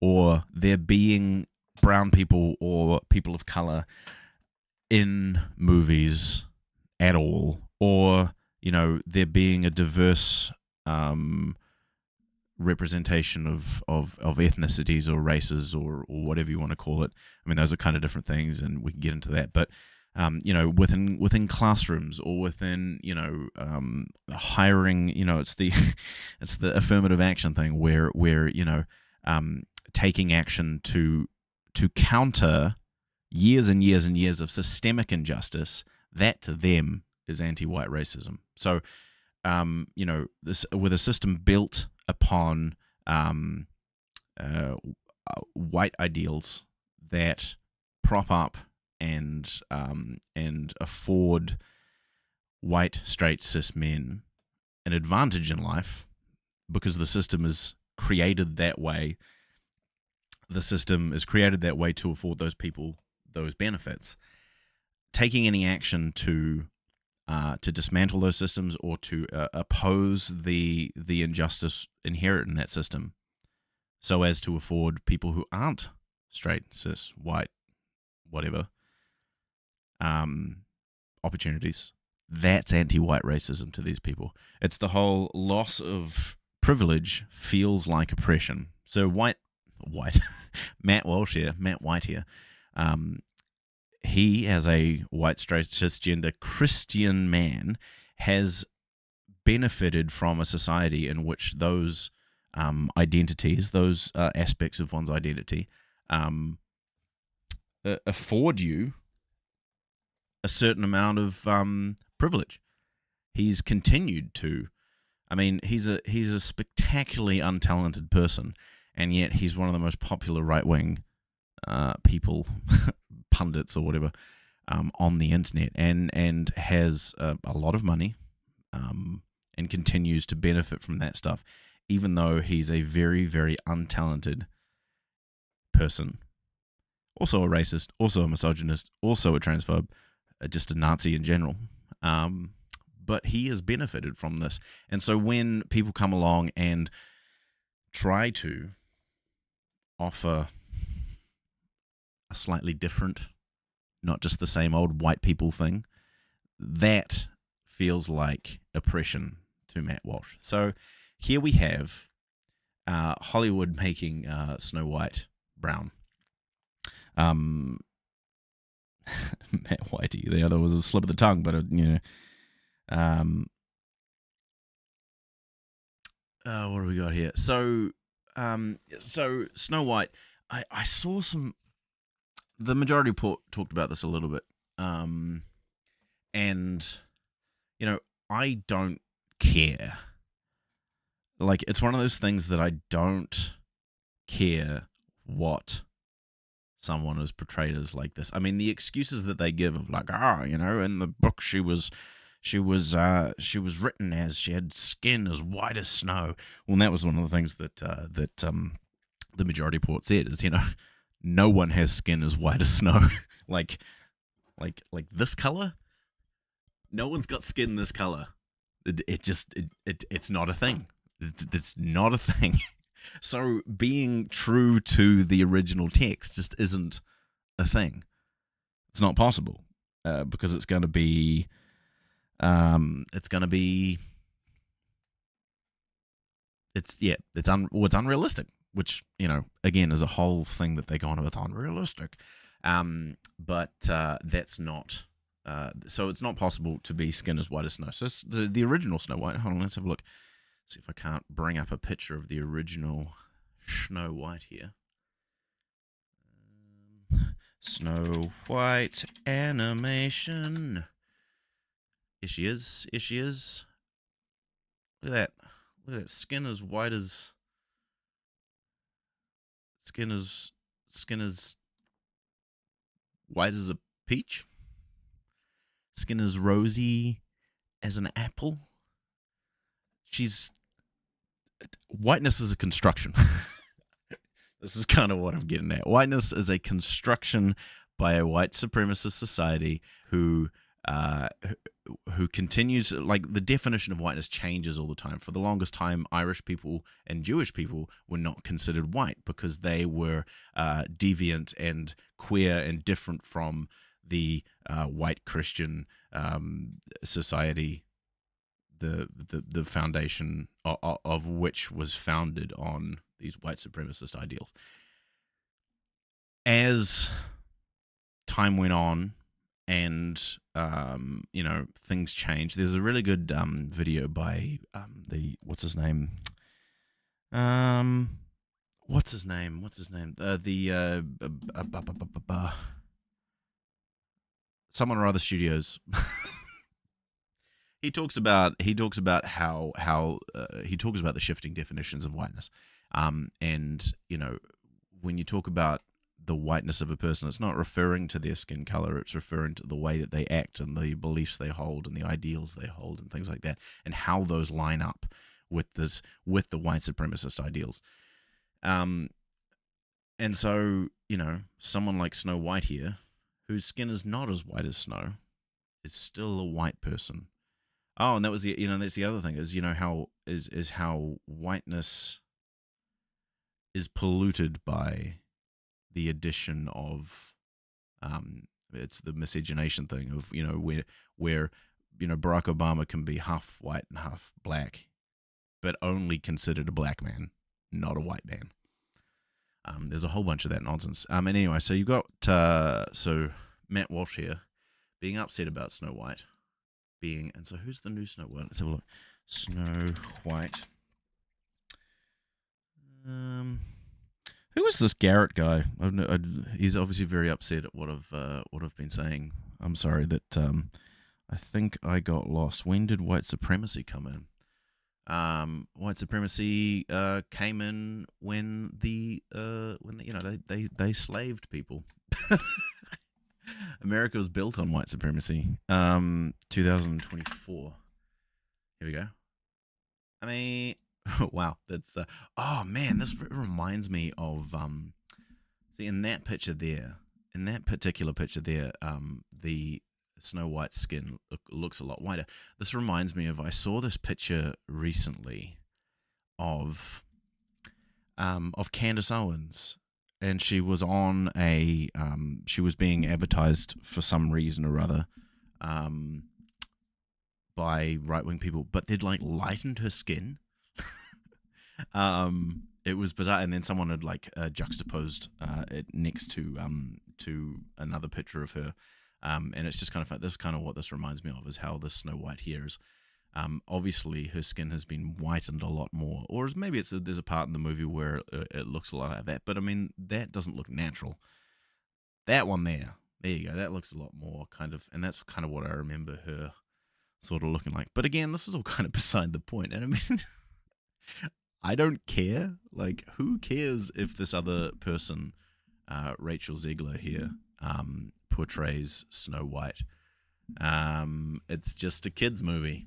or there being brown people or people of color in movies at all, or there being a diverse representation of ethnicities or races or whatever you want to call it. Those are kind of different things, and we can get into that. But within classrooms or within hiring, it's the it's the affirmative action thing where taking action to counter years and years and years of systemic injustice. That to them is anti-white racism. So this with a system built upon white ideals that prop up and afford white straight cis men an advantage in life because the system is created that way. The system is created that way to afford those people those benefits. Taking any action to dismantle those systems or to oppose the injustice inherent in that system, so as to afford people who aren't straight, cis, white, whatever, opportunities. That's anti-white racism to these people. It's the whole loss of privilege feels like oppression. So Matt Walsh here, Matt White here, he, as a white, straight, cisgender Christian man, has benefited from a society in which those identities, those aspects of one's identity, afford you a certain amount of privilege. He's continued to. He's a spectacularly untalented person, and yet he's one of the most popular right-wing people, pundits or whatever, on the internet, and has a lot of money, and continues to benefit from that stuff, even though he's a very, very untalented person. Also a racist, also a misogynist, also a transphobe, just a Nazi in general. But he has benefited from this. And so when people come along and try to offer a slightly different, not just the same old white people thing, that feels like oppression to Matt Walsh. So here we have Hollywood making Snow White brown. Matt Whitey there, that was a slip of the tongue, but what do we got here? So Snow White, I saw the majority report talked about this a little bit, and I don't care. Like, it's one of those things that I don't care what someone is portrayed as like this. The excuses that they give of like, in the book she was written as she had skin as white as snow. Well, and that was one of the things that the majority report said is, no one has skin as white as snow. like this color. No one's got skin this color. It's not a thing. It's not a thing. So being true to the original text just isn't a thing. It's not possible because it's going to be it's unrealistic, which again is a whole thing that they go on about. Unrealistic, but that's not. So it's not possible to be skin as white as snow. So the original Snow White. Hold on, let's have a look. See if I can't bring up a picture of the original Snow White here. Snow White animation. Here she is. Here she is. Look at that. Look at that. Skin as white as. Skin as white as a peach. Skin as rosy as an apple. Whiteness is a construction. This is kind of what I'm getting at. Whiteness is a construction by a white supremacist society who continues, like, the definition of whiteness changes all the time. For the longest time, Irish people and Jewish people were not considered white because they were deviant and queer and different from the white Christian society, the foundation of which was founded on these white supremacist ideals. As time went on and things changed, there's a really good video by what's his name someone or other studios. He talks about how he talks about the shifting definitions of whiteness, and when you talk about the whiteness of a person, it's not referring to their skin color; it's referring to the way that they act and the beliefs they hold and the ideals they hold and things like that, and how those line up with the white supremacist ideals. And so someone like Snow White here, whose skin is not as white as snow, is still a white person. Oh, and that was that's the other thing is how whiteness is polluted by the addition of it's the miscegenation thing of where Barack Obama can be half white and half black, but only considered a black man, not a white man. There's a whole bunch of that nonsense. And anyway, so you've got Matt Walsh here being upset about Snow White. And so who's the new Snow White? Let's have a look. Snow White. Who is this Garrett guy? He's obviously very upset at what I've been saying. I'm sorry that I think I got lost. When did white supremacy come in? White supremacy came in when they slaved people. America was built on white supremacy. 2024. Here we go. I mean, wow, that's oh man, this reminds me of see, in that picture there, in that particular picture there, the Snow White skin looks a lot whiter. This reminds me of, I saw this picture recently of Candace Owens. And she was on she was being advertised for some reason or other by right-wing people, but they'd like lightened her skin. It was bizarre, and then someone had juxtaposed it next to another picture of her, and it's just kind of this is kind of what this reminds me of, is how this Snow White here is. Obviously, her skin has been whitened a lot more, or maybe there's a part in the movie where it looks a lot like that. But I mean, that doesn't look natural. That one there you go. That looks a lot more kind of, and that's kind of what I remember her sort of looking like. But again, this is all kind of beside the point. And I mean, I don't care. Like, who cares if this other person, Rachel Zegler here, portrays Snow White? It's just a kids' movie.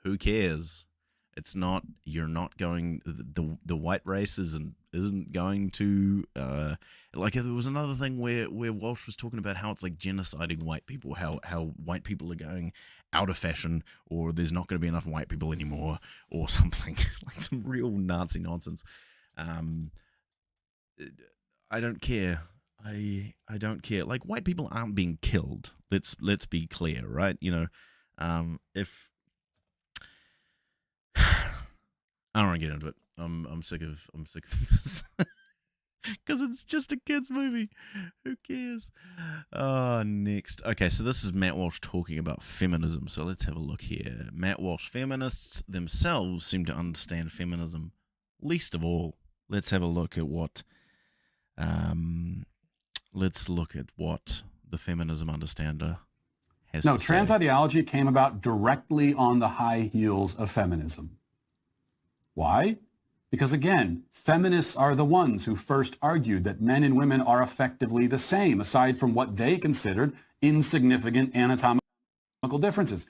Who cares? It's not. You're not going. The white race isn't going to. There was another thing where Walsh was talking about how it's like genociding white people. How white people are going out of fashion, or there's not going to be enough white people anymore, or something like some real Nazi nonsense. I don't care. I don't care. Like, white people aren't being killed. Let's be clear, right? If I don't want to get into it. I'm sick of this because it's just a kids movie. Who cares? Next. Okay, so this is Matt Walsh talking about feminism. So let's have a look here. Matt Walsh: feminists themselves seem to understand feminism least of all. Let's have a look at what let's look at what the feminism understander has No, to trans say. ideology came about directly on the high heels of feminism. Why? Because again, feminists are the ones who first argued that men and women are effectively the same, aside from what they considered insignificant anatomical differences.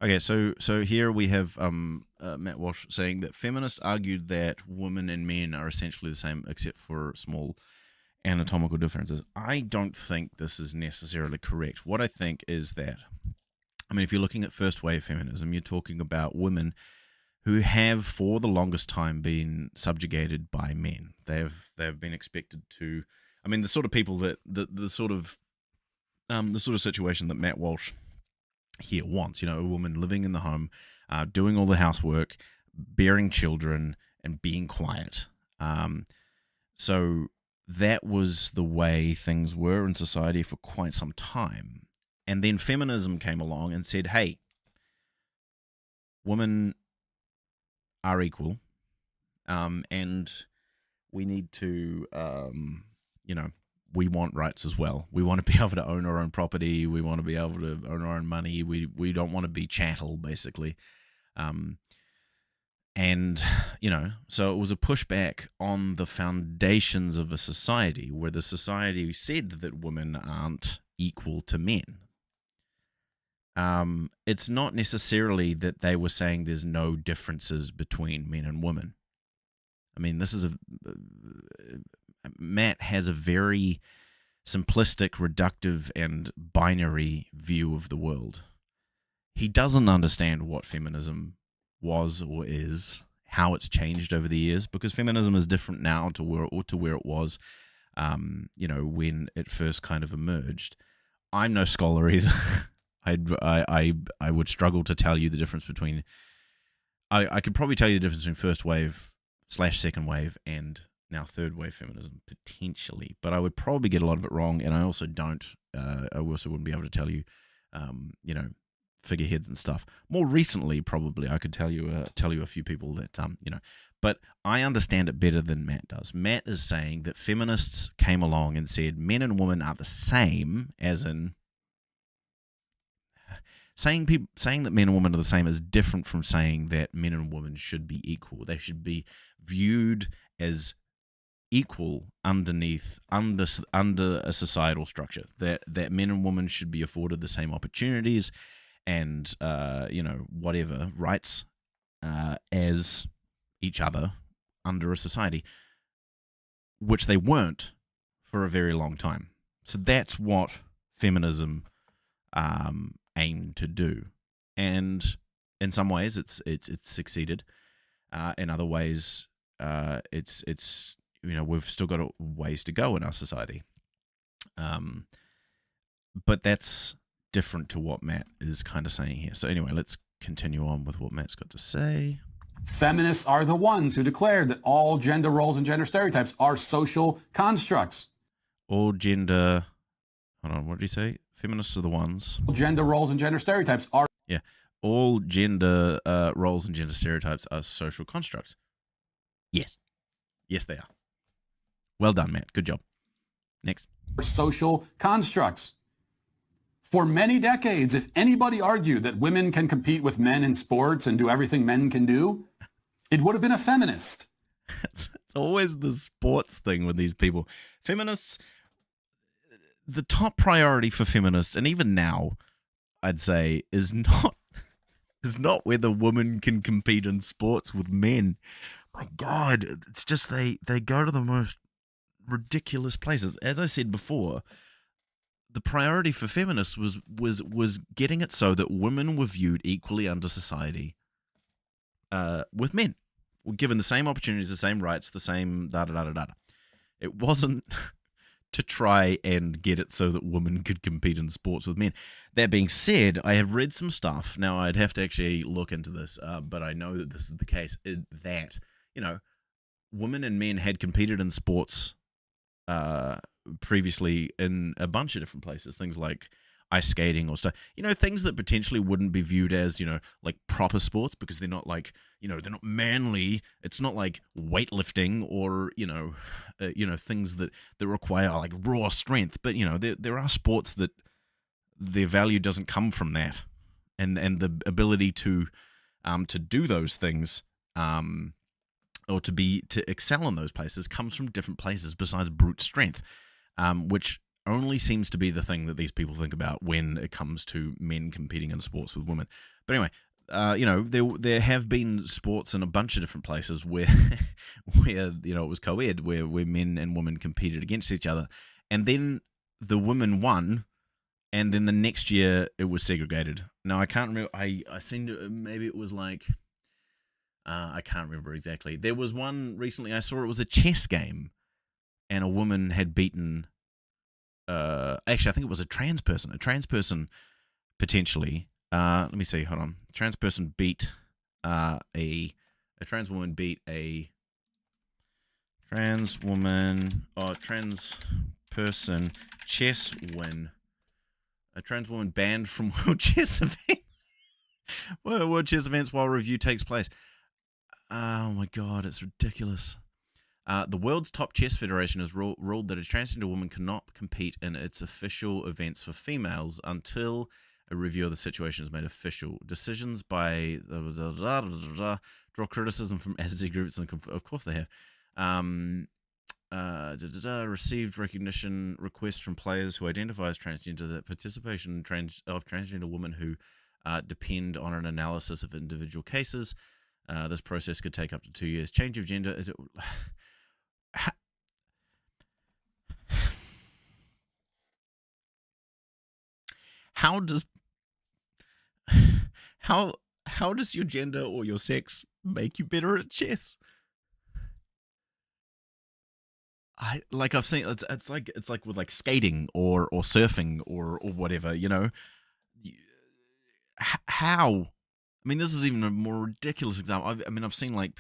Okay, so here we have Matt Walsh saying that feminists argued that women and men are essentially the same except for small anatomical differences. I don't think this is necessarily correct. What I think is that, I mean, if you're looking at first wave feminism, you're talking about women who have for the longest time been subjugated by men. They've been expected to, I mean, the sort of people that the sort of situation that Matt Walsh here wants, a woman living in the home, doing all the housework, bearing children, and being quiet. So that was the way things were in society for quite some time. And then feminism came along and said, hey, women are equal, and we need to, we want rights as well. We want to be able to own our own property. We want to be able to own our own money. We don't want to be chattel, basically. And, so it was a pushback on the foundations of a society where the society said that women aren't equal to men. It's not necessarily that they were saying there's no differences between men and women. I mean, this is Matt has a very simplistic, reductive, and binary view of the world. He doesn't understand what feminism was or is, how it's changed over the years, because feminism is different now to where it was, when it first kind of emerged. I'm no scholar either. I would struggle to tell you the difference between. I could probably tell you the difference between first wave / second wave and now third wave feminism potentially, but I would probably get a lot of it wrong, and I also don't. I also wouldn't be able to tell you, figureheads and stuff. More recently, probably I could tell you a few people that but I understand it better than Matt does. Matt is saying that feminists came along and said men and women are the same, as in saying that men and women are the same is different from saying that men and women should be equal. They should be viewed as equal under a societal structure. That men and women should be afforded the same opportunities and whatever rights as each other under a society, which they weren't for a very long time. So that's what feminism aimed to do, and in some ways it's succeeded. In other ways, it's we've still got ways to go in our society. But that's different to what Matt is kind of saying here. So anyway, let's continue on with what Matt's got to say. Feminists are the ones who declared that all gender roles and gender stereotypes are social constructs. All gender... Hold on, what did he say? Feminists are the ones... All gender roles and gender stereotypes are... Yeah. All gender roles and gender stereotypes are social constructs. Yes. Yes, they are. Well done, Matt. Good job. Next. Social constructs. For many decades, if anybody argued that women can compete with men in sports and do everything men can do, it would have been a feminist. It's always the sports thing with these people. Feminists, the top priority for feminists, and even now, I'd say, is not whether women can compete in sports with men. My God, it's just they go to the most ridiculous places. As I said before, the priority for feminists was getting it so that women were viewed equally under society with men, were given the same opportunities, the same rights, the same da-da-da-da-da. It wasn't to try and get it so that women could compete in sports with men. That being said, I have read some stuff. Now, I'd have to actually look into this, but I know that this is the case, is that, women and men had competed in sports previously in a bunch of different places. Things like ice skating or stuff, things that potentially wouldn't be viewed as, like proper sports because they're not like, they're not manly. It's not like weightlifting or, things that require like raw strength. But, there are sports that their value doesn't come from that. And the ability to do those things, or to excel in those places comes from different places besides brute strength, which only seems to be the thing that these people think about when it comes to men competing in sports with women. But anyway, there have been sports in a bunch of different places where it was co-ed, where men and women competed against each other, and then the women won. And then the next year, it was segregated. Now, I can't remember. I seem to, maybe it was like, I can't remember exactly. There was one recently I saw, it was a chess game, and a woman had beaten, actually, I think it was a trans person. A trans person, potentially, let me see, hold on. A trans person beat, a trans woman beat a trans woman, trans person chess win. A trans woman banned from World Chess events. World Chess events while review takes place. Oh my god, it's ridiculous. The world's top chess federation has ruled that a transgender woman cannot compete in its official events for females until a review of the situation is made official. Decisions by draw criticism from attitude groups, and of course they have. Received recognition requests from players who identify as transgender that participation of transgender women who depend on an analysis of individual cases. This process could take up to 2 years. Change of gender is it? How does your gender or your sex make you better at chess? I've seen it's like with like skating or surfing or whatever, How? I mean, this is even a more ridiculous example. I've seen like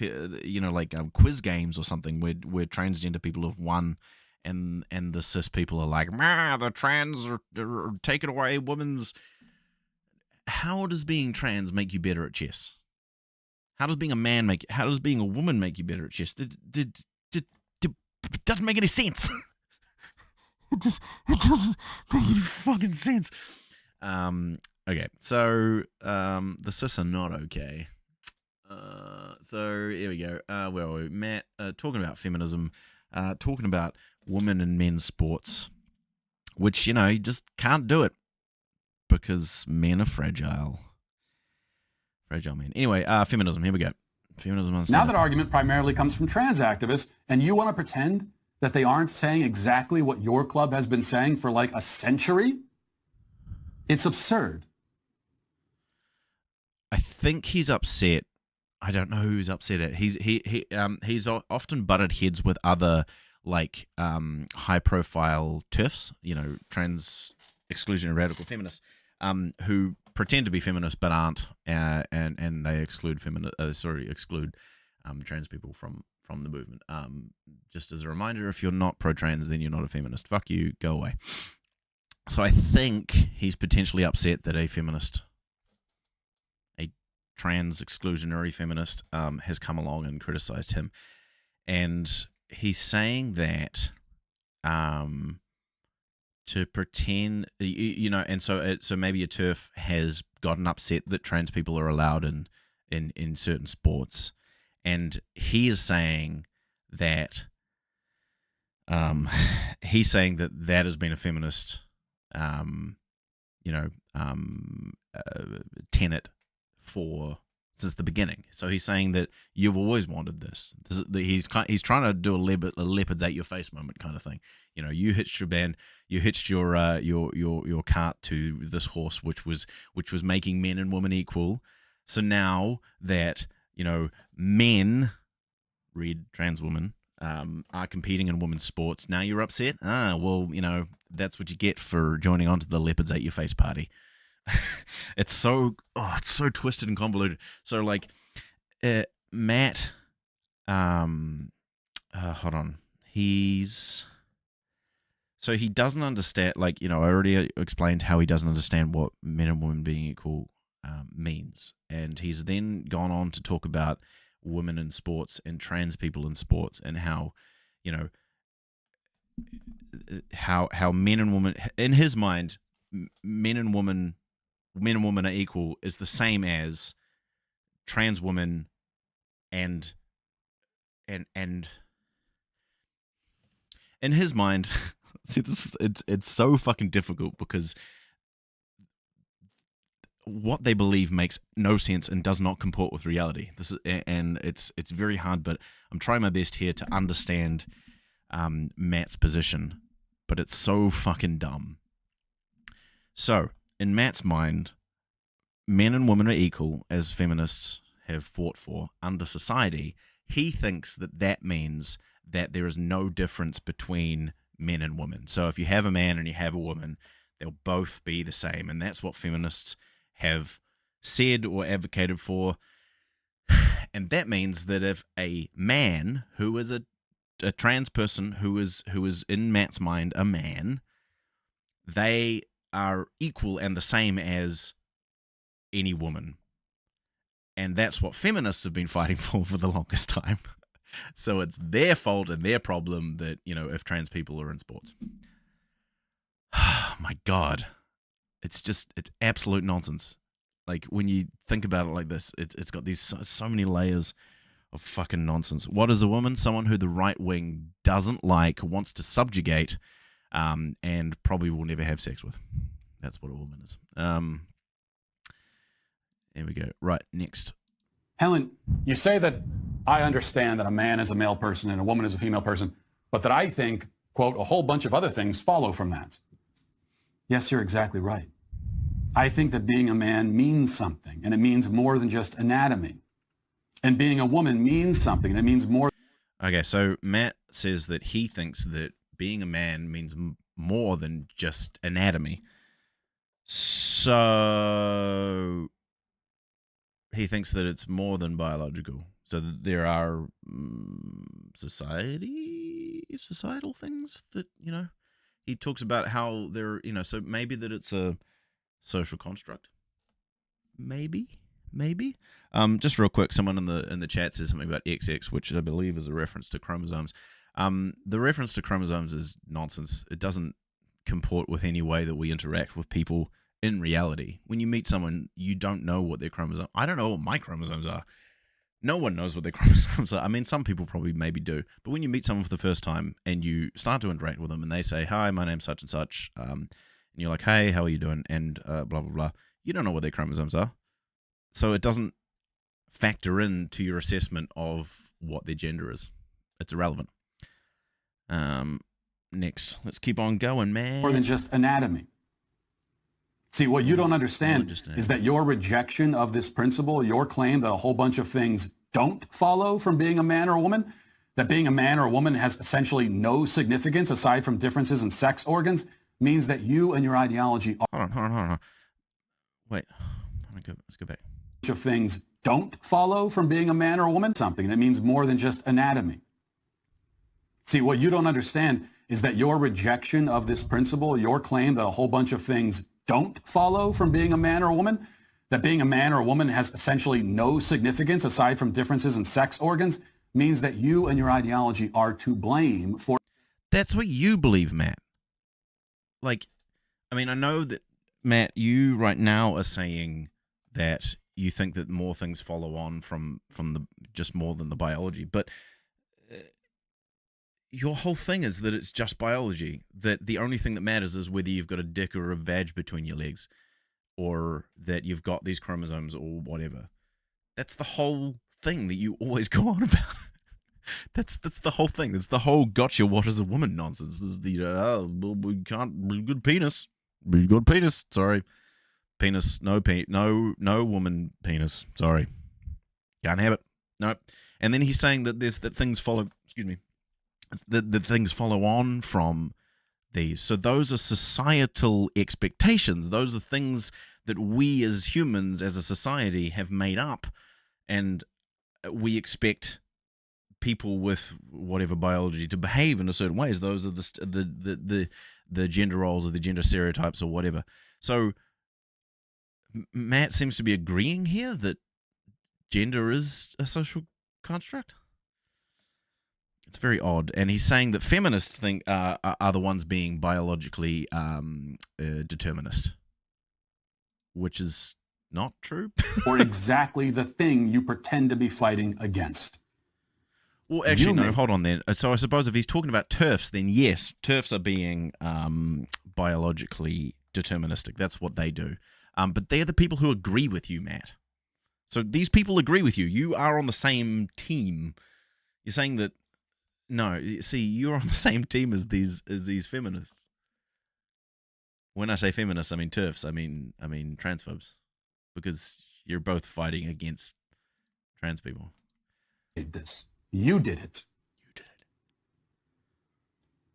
quiz games or something where transgender people have won, and the cis people are like, the trans are taking away women's. How does being trans make you better at chess? How does being a man how does being a woman make you better at chess? It doesn't make any sense. It doesn't make any fucking sense. Okay, so the cis are not okay. So here we go. Where are we? Matt, talking about feminism, talking about women and men's sports, which, you just can't do it because men are fragile. Fragile men. Anyway, feminism, here we go. Now that argument primarily comes from trans activists, and you want to pretend that they aren't saying exactly what your club has been saying for like a century? It's absurd. I think he's upset. I don't know who he's upset at. He's often butted heads with other like high profile TERFs, trans exclusionary radical feminists, who pretend to be feminists but aren't, and they exclude trans people from the movement. Just as a reminder, if you're not pro-trans, then you're not a feminist. Fuck you, go away. So I think he's potentially upset that a trans exclusionary feminist, has come along and criticized him, and he's saying that to pretend, and so maybe a TERF has gotten upset that trans people are allowed in certain sports, and he is saying that that has been a feminist tenet since the beginning. So he's saying that you've always wanted this. He's trying to do a leopards at your face moment kind of thing. You hitched your cart to this horse, which was making men and women equal. So now that men, read trans women, are competing in women's sports, now you're upset. Well, that's what you get for joining onto the leopards at your face party. It's so twisted and convoluted. So like, Matt, hold on, So he doesn't understand, like, I already explained how he doesn't understand what men and women being equal means. And he's then gone on to talk about women in sports and trans people in sports, and how, you know, how men and women, in his mind, men and women are equal is the same as trans women and in his mind. See, it's so fucking difficult, because what they believe makes no sense and does not comport with reality. It's very hard, but I'm trying my best here to understand Matt's position, but it's so fucking dumb. So, in Matt's mind, men and women are equal, as feminists have fought for under society. He thinks that means that there is no difference between men and women. So if you have a man and you have a woman, they'll both be the same. And that's what feminists have said or advocated for. And that means that if a man who is a trans person who is in Matt's mind a man, they are equal and the same as any woman. And that's what feminists have been fighting for the longest time. So it's their fault and their problem that, if trans people are in sports. My God. It's absolute nonsense. Like, when you think about it like this, it's got these so many layers of fucking nonsense. What is a woman? Someone who the right wing doesn't like, wants to subjugate, and probably will never have sex with. That's what a woman is. There we go. Right, next. Helen, you say that I understand that a man is a male person and a woman is a female person, but that I think, quote, a whole bunch of other things follow from that. Yes, you're exactly right. I think that being a man means something, and it means more than just anatomy. And being a woman means something, and it means more. Okay, so Matt says that he thinks that being a man means more than just anatomy. So he thinks that it's more than biological. So that there are societal things that, he talks about how they're, so maybe that it's a social construct. Maybe. Just real quick, someone in the chat says something about XX, which I believe is a reference to chromosomes. The reference to chromosomes is nonsense. It doesn't comport with any way that we interact with people in reality. When you meet someone, you don't know what their chromosomes. I don't know what my chromosomes are. No one knows what their chromosomes are. I mean, some people probably maybe do. But when you meet someone for the first time and you start to interact with them and they say, "Hi, my name's such and such," and you're like, "Hey, how are you doing?" and blah, blah, blah. You don't know what their chromosomes are. So it doesn't factor into your assessment of what their gender is. It's irrelevant. Next. Let's keep on going, man. More than just anatomy. See, what you don't understand is that your rejection of this principle, your claim that a whole bunch of things don't follow from being a man or a woman, that being a man or a woman has essentially no significance aside from differences in sex organs, means that you and your ideology are... Hold on. Wait. Let's go back. Of things don't follow from being a man or a woman, something that means more than just anatomy. See, what you don't understand is that your rejection of this principle, your claim that a whole bunch of things don't follow from being a man or a woman, that being a man or a woman has essentially no significance aside from differences in sex organs, means that you and your ideology are to blame for... That's what you believe, Matt. Like, I mean, I know that, Matt, you right now are saying that you think that more things follow on from the just more than the biology, but your whole thing is that it's just biology, that the only thing that matters is whether you've got a dick or a vag between your legs, or that you've got these chromosomes or whatever. That's the whole thing that you always go on about. That's the whole thing. That's the whole gotcha, what is a woman nonsense. This is the, we can't, good penis. We've got penis, sorry. Penis, no woman penis, sorry. Can't have it. No. And then he's saying that that things follow, that things follow on from these. So those are societal expectations. Those are things that we as humans, as a society, have made up, and we expect people with whatever biology to behave in a certain ways. Those are the gender roles or the gender stereotypes or whatever. So Matt seems to be agreeing here that gender is a social construct. It's very odd, and he's saying that feminists think are the ones being biologically determinist, which is not true. Or exactly the thing you pretend to be fighting against. Well, actually, no, hold on then. So I suppose if he's talking about TERFs, then yes, TERFs are being biologically deterministic. That's what they do. But they're the people who agree with you, Matt. So these people agree with you. You are on the same team. You're saying that, no, see, you're on the same team as these feminists. When I say feminists, I mean TERFs. I mean transphobes. Because you're both fighting against trans people. Did this. You did it. You did it.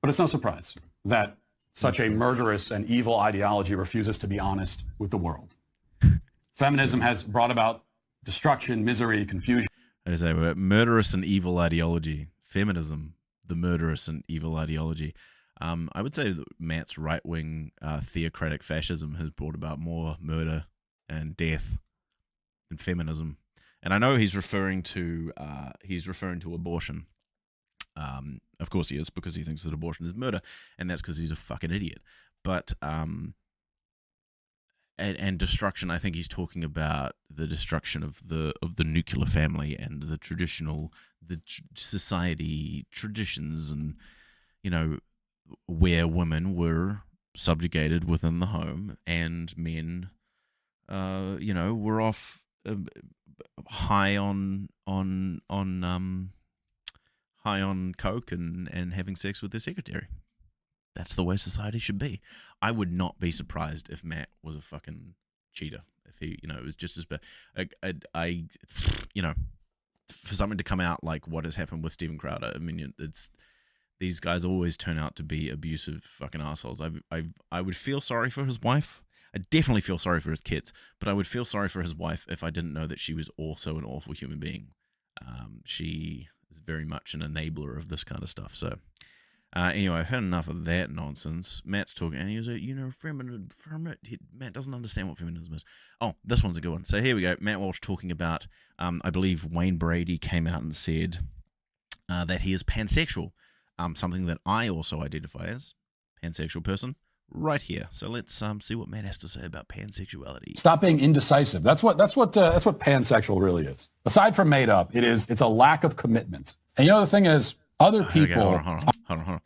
But it's no surprise that such a murderous and evil ideology refuses to be honest with the world. Feminism has brought about destruction, misery, confusion. I say, murderous and evil ideology. Feminism, the murderous and evil ideology. I would say that Matt's right-wing theocratic fascism has brought about more murder and death than feminism. And I know he's referring to abortion. Of course he is, because he thinks that abortion is murder, and that's because he's a fucking idiot. But and destruction, I think he's talking about the destruction of the nuclear family and the traditional society traditions, and where women were subjugated within the home and men were off high on coke and having sex with their secretary. That's the way society should be. I would not be surprised if Matt was a fucking cheater. If he, it was just as bad. For something to come out like what has happened with Steven Crowder, I mean, it's these guys always turn out to be abusive fucking assholes. I would feel sorry for his wife. I definitely feel sorry for his kids, but I would feel sorry for his wife if I didn't know that she was also an awful human being. She is very much an enabler of this kind of stuff. So, anyway, I've had enough of that nonsense. Matt's talking, and he's like, Matt doesn't understand what feminism is. Oh, this one's a good one. So here we go. Matt Walsh talking about, I believe Wayne Brady came out and said that he is pansexual, something that I also identify as, pansexual person. Right here. So let's see what Matt has to say about pansexuality. Stop being indecisive. That's what pansexual really is. Aside from made up, it's a lack of commitment. And the thing is, other people. Okay, hold on.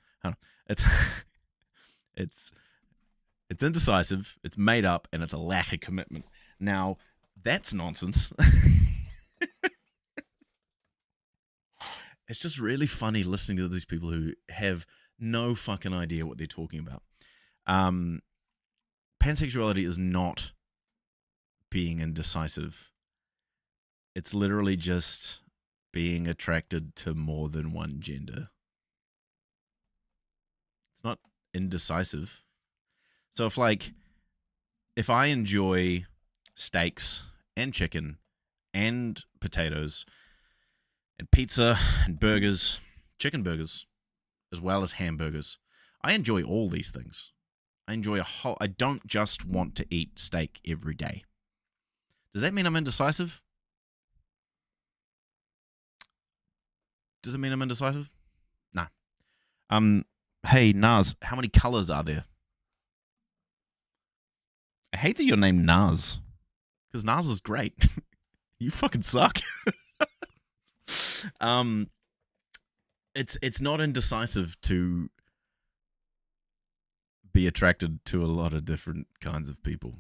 It's indecisive. It's made up, and it's a lack of commitment. Now that's nonsense. It's just really funny listening to these people who have no fucking idea what they're talking about. Pansexuality is not being indecisive. It's literally just being attracted to more than one gender. It's not indecisive. So if I enjoy steaks and chicken and potatoes and pizza and burgers, chicken burgers, as well as hamburgers, I enjoy all these things. I don't just want to eat steak every day. Does that mean I'm indecisive? Does it mean I'm indecisive? Nah. Hey, Naz, how many colors are there? I hate that you're named Naz, because Naz is great. You fucking suck. It's not indecisive to be attracted to a lot of different kinds of people.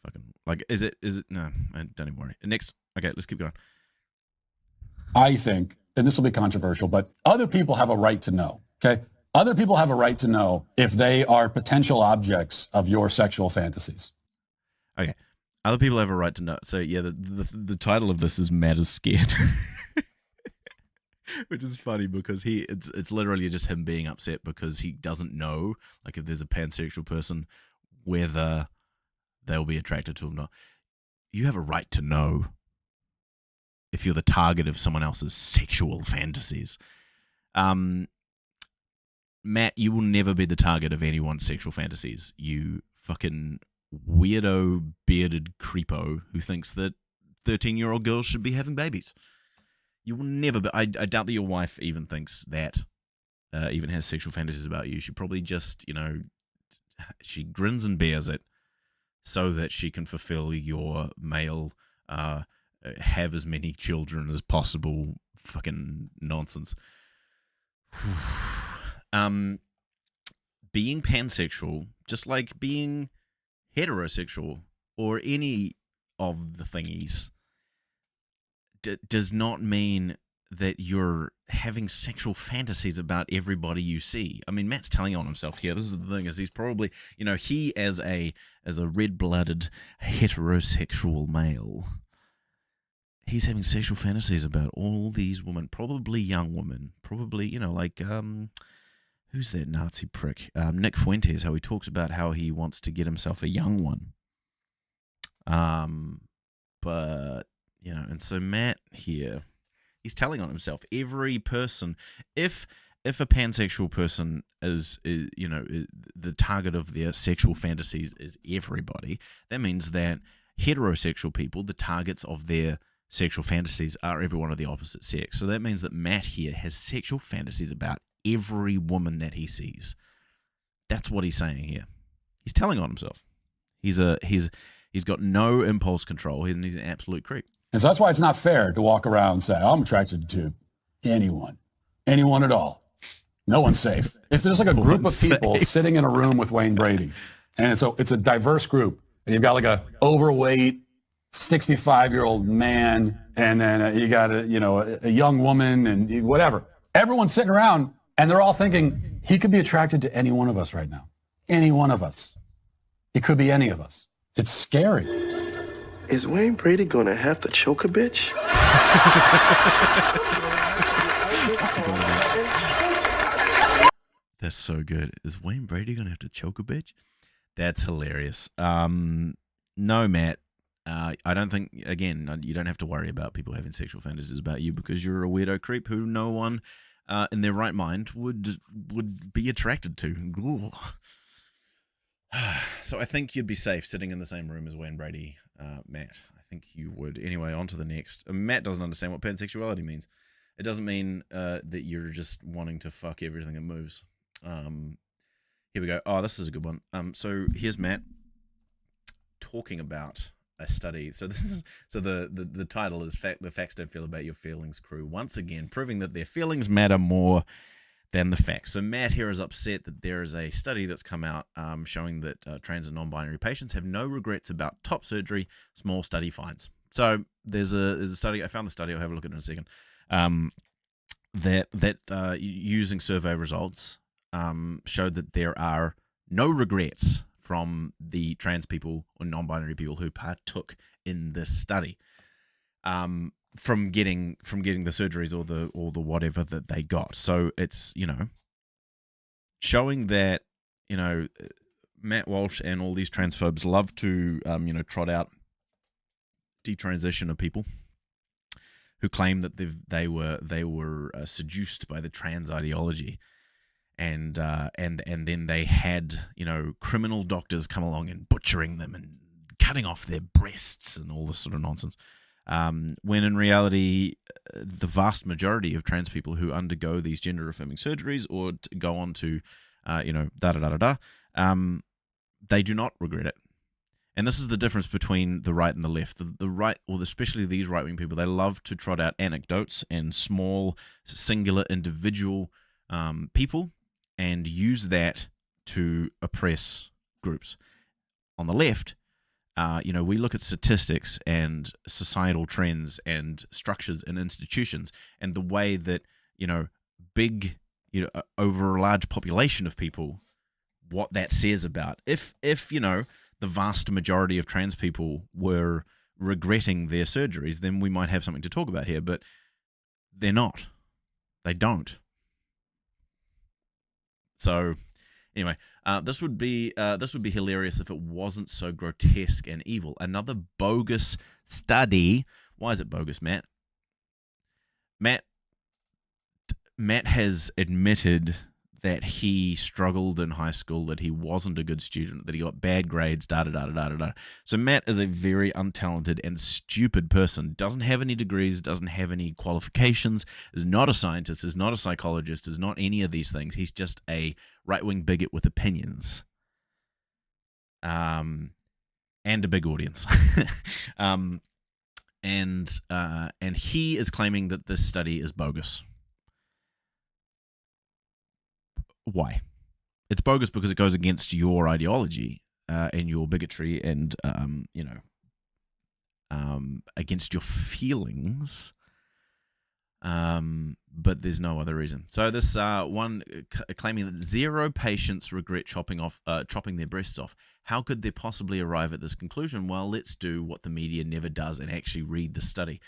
Fucking is it no, don't even worry. Next. Okay, let's keep going. I think, and this will be controversial, but other people have a right to know. Okay, other people have a right to know if they are potential objects of your sexual fantasies. Okay, other people have a right to know. So yeah, the title of this is Matt is Scared. Which is funny because it's literally just him being upset because he doesn't know, like, if there's a pansexual person, whether they'll be attracted to him or not. You have a right to know. if you're the target of someone else's sexual fantasies. Matt, you will never be the target of anyone's sexual fantasies. You fucking weirdo bearded creepo who thinks that 13-year-old girls should be having babies. You will never be. I doubt that your wife even thinks that, even has sexual fantasies about you. She probably just, she grins and bears it so that she can fulfill your male, have as many children as possible fucking nonsense. Being pansexual, just like being heterosexual or any of the thingies, does not mean that you're having sexual fantasies about everybody you see. I mean, Matt's telling on himself here. This is the thing: is he's probably, he as a red-blooded heterosexual male, he's having sexual fantasies about all these women, probably young women, probably who's that Nazi prick? Nick Fuentes. How he talks about how he wants to get himself a young one. But and so Matt here, he's telling on himself. Every person, if a pansexual person is the target of their sexual fantasies is everybody, that means that heterosexual people, the targets of their sexual fantasies, are everyone of the opposite sex. So that means that Matt here has sexual fantasies about every woman that he sees. That's what he's saying here. He's telling on himself. He's got no impulse control, and he's an absolute creep. And so that's why it's not fair to walk around and say, I'm attracted to anyone at all. No one's safe. If there's like a group of people sitting in a room with Wayne Brady, and so it's a diverse group, and you've got like a overweight 65-year-old man, and then you got a young woman and whatever. Everyone's sitting around, and they're all thinking, he could be attracted to any one of us right now. Any one of us. He could be any of us. It's scary. Is Wayne Brady gonna have to choke a bitch? That's so good. Is Wayne Brady gonna have to choke a bitch? That's hilarious. No, Matt. I don't think, again, you don't have to worry about people having sexual fantasies about you because you're a weirdo creep who no one in their right mind would be attracted to. So I think you'd be safe sitting in the same room as Wayne Brady, Matt. I think you would. Anyway, on to the next. Matt doesn't understand what pansexuality means. It doesn't mean that you're just wanting to fuck everything that moves. Here we go. Oh, this is a good one. So here's Matt talking about a study. So the title is "The Facts Don't Feel About Your Feelings Crew." Once again, proving that their feelings matter more than the facts. So Matt here is upset that there is a study that's come out showing that trans and non-binary patients have no regrets about top surgery. Small study finds. So there's a study. I found the study. I'll have a look at it in a second. That using survey results showed that there are no regrets from the trans people or non-binary people who partook in this study, from getting the surgeries or the whatever that they got. So it's showing that Matt Walsh and all these transphobes love to trot out detransition of people who claim that they were seduced by the trans ideology. And then they had criminal doctors come along and butchering them and cutting off their breasts and all this sort of nonsense. When in reality, the vast majority of trans people who undergo these gender affirming surgeries or go on to they do not regret it. And this is the difference between the right and the left. The right, or especially these right wing people, they love to trot out anecdotes and small, singular, individual people, and use that to oppress groups. On the left, we look at statistics and societal trends and structures and institutions and the way that, big, over a large population of people, what that says about. If the vast majority of trans people were regretting their surgeries, then we might have something to talk about here, but they're not. They don't. So, anyway, this would be hilarious if it wasn't so grotesque and evil. Another bogus study. Why is it bogus, Matt? Matt has admitted that he struggled in high school, that he wasn't a good student, that he got bad grades, da-da-da-da-da-da. So Matt is a very untalented and stupid person, doesn't have any degrees, doesn't have any qualifications, is not a scientist, is not a psychologist, is not any of these things. He's just a right-wing bigot with opinions. And a big audience. And he is claiming that this study is bogus. Why? It's bogus because it goes against your ideology and your bigotry and against your feelings. But there's no other reason. So this one claiming that 0 patients regret chopping their breasts off. How could they possibly arrive at this conclusion? Well, let's do what the media never does and actually read the study.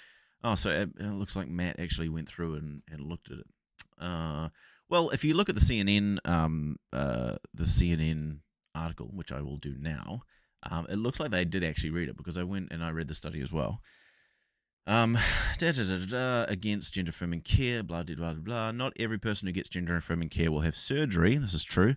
Oh, so it looks like Matt actually went through and looked at it. Well, if you look at the CNN article, which I will do now, it looks like they did actually read it because I went and I read the study as well. Against gender affirming care, blah, blah, blah, blah. Not every person who gets gender affirming care will have surgery. This is true.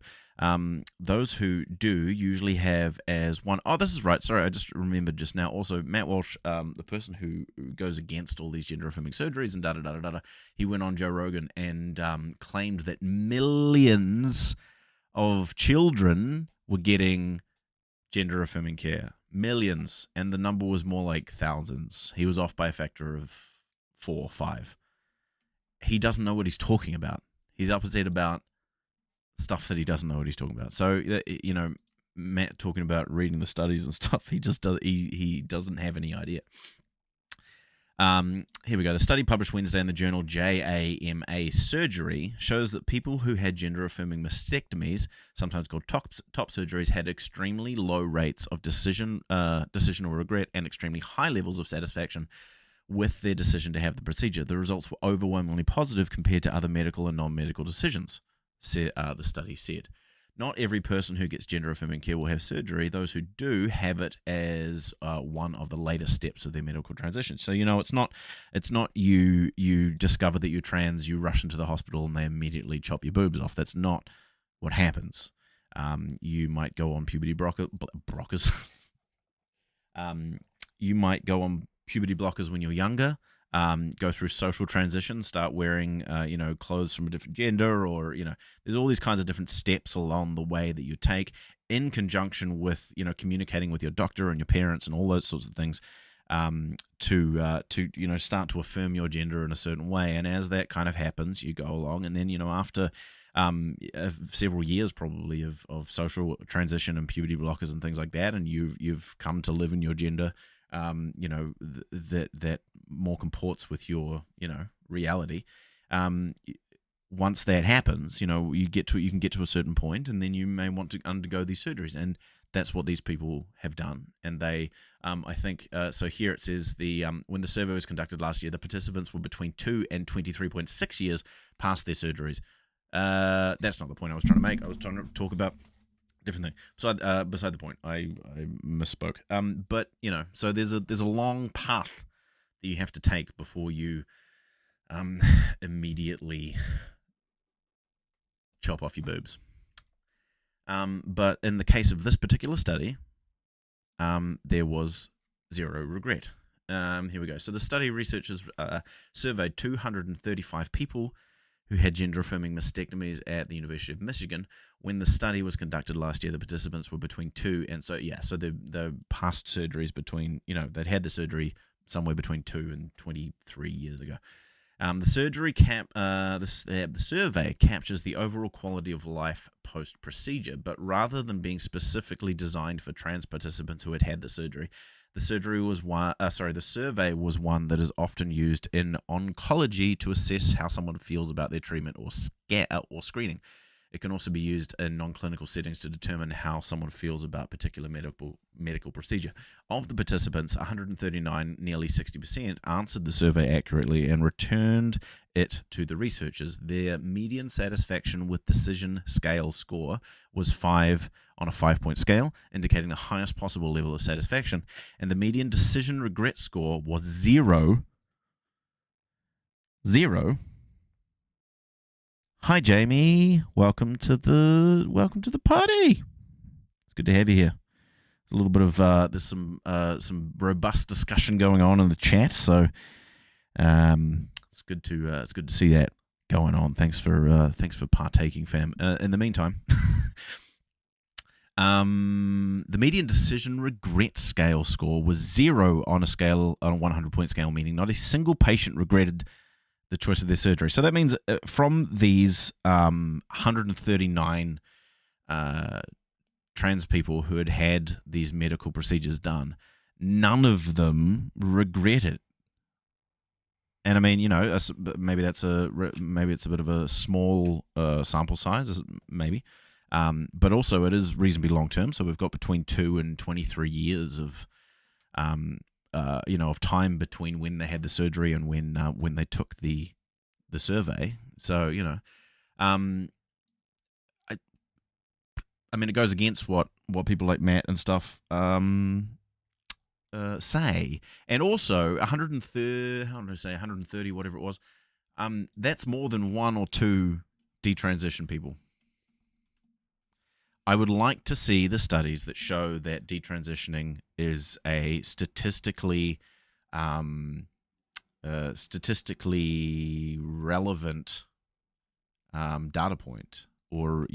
Those who do usually have as one. Oh, this is right. Sorry, I just remembered just now. Also, Matt Walsh, the person who goes against all these gender affirming surgeries and da-da-da-da-da, he went on Joe Rogan and claimed that millions of children were getting gender affirming care. Millions, and the number was more like thousands. He was off by a factor of 4 or 5. He doesn't know what he's talking about. He's upset about stuff that he doesn't know what he's talking about. So, Matt talking about reading the studies and stuff, he just does. He doesn't have any idea. Here we go. The study published Wednesday in the journal JAMA Surgery shows that people who had gender-affirming mastectomies, sometimes called top surgeries, had extremely low rates of decisional regret and extremely high levels of satisfaction with their decision to have the procedure. The results were overwhelmingly positive compared to other medical and non-medical decisions, the study said. Not every person who gets gender-affirming care will have surgery. Those who do have it as one of the later steps of their medical transition. So, it's not you discover that you're trans, you rush into the hospital and they immediately chop your boobs off. That's not what happens. You might go on puberty blockers. You might go on puberty blockers when you're younger. Go through social transitions, start wearing, clothes from a different gender, or, there's all these kinds of different steps along the way that you take in conjunction with, communicating with your doctor and your parents and all those sorts of things, to start to affirm your gender in a certain way. And as that kind of happens, you go along, and then, after several years probably of social transition and puberty blockers and things like that, and you've come to live in your gender, that more comports with your, reality. Once that happens, you can get to a certain point, and then you may want to undergo these surgeries, and that's what these people have done. And they, I think, so here it says when the survey was conducted last year, the participants were between 2 and 23.6 years past their surgeries. That's not the point I was trying to make. I was trying to talk about different thing. Beside the point, I misspoke. But so there's a long path that you have to take before you immediately chop off your boobs. But in the case of this particular study, there was 0 regret. Here we go. So the study researchers surveyed 235 people who had gender-affirming mastectomies at the University of Michigan. When the study was conducted last year, the participants were between 2 and so the past surgeries between, they'd had the surgery somewhere between 2 and 23 years ago. The survey captures the overall quality of life post-procedure, but rather than being specifically designed for trans participants who had the surgery, the survey was one that is often used in oncology to assess how someone feels about their treatment or screening. It can also be used in non-clinical settings to determine how someone feels about particular medical procedure. Of the participants, 139, nearly 60%, answered the survey accurately and returned it to the researchers. Their median satisfaction with decision scale score was 5 on a 5-point scale, indicating the highest possible level of satisfaction, and the median decision regret score was 0, 0. Hi, Jamie. Welcome to the party. It's good to have you here. There's a little bit of there's some robust discussion going on in the chat, so it's good to see that going on. Thanks for partaking, fam. In the meantime, the median decision regret scale score was 0 on a 100-point scale, meaning not a single patient regretted the choice of their surgery. So that means from these 139 trans people who had these medical procedures done, none of them regret it. And I mean, maybe it's a bit of a small sample size, maybe. But also it is reasonably long term. So we've got between 2 and 23 years of of time between when they had the surgery and when they took the survey. So I mean, it goes against what people like Matt and stuff say, and also 130, whatever it was. That's more than 1 or 2 detransition people. I would like to see the studies that show that detransitioning is a statistically relevant data point, or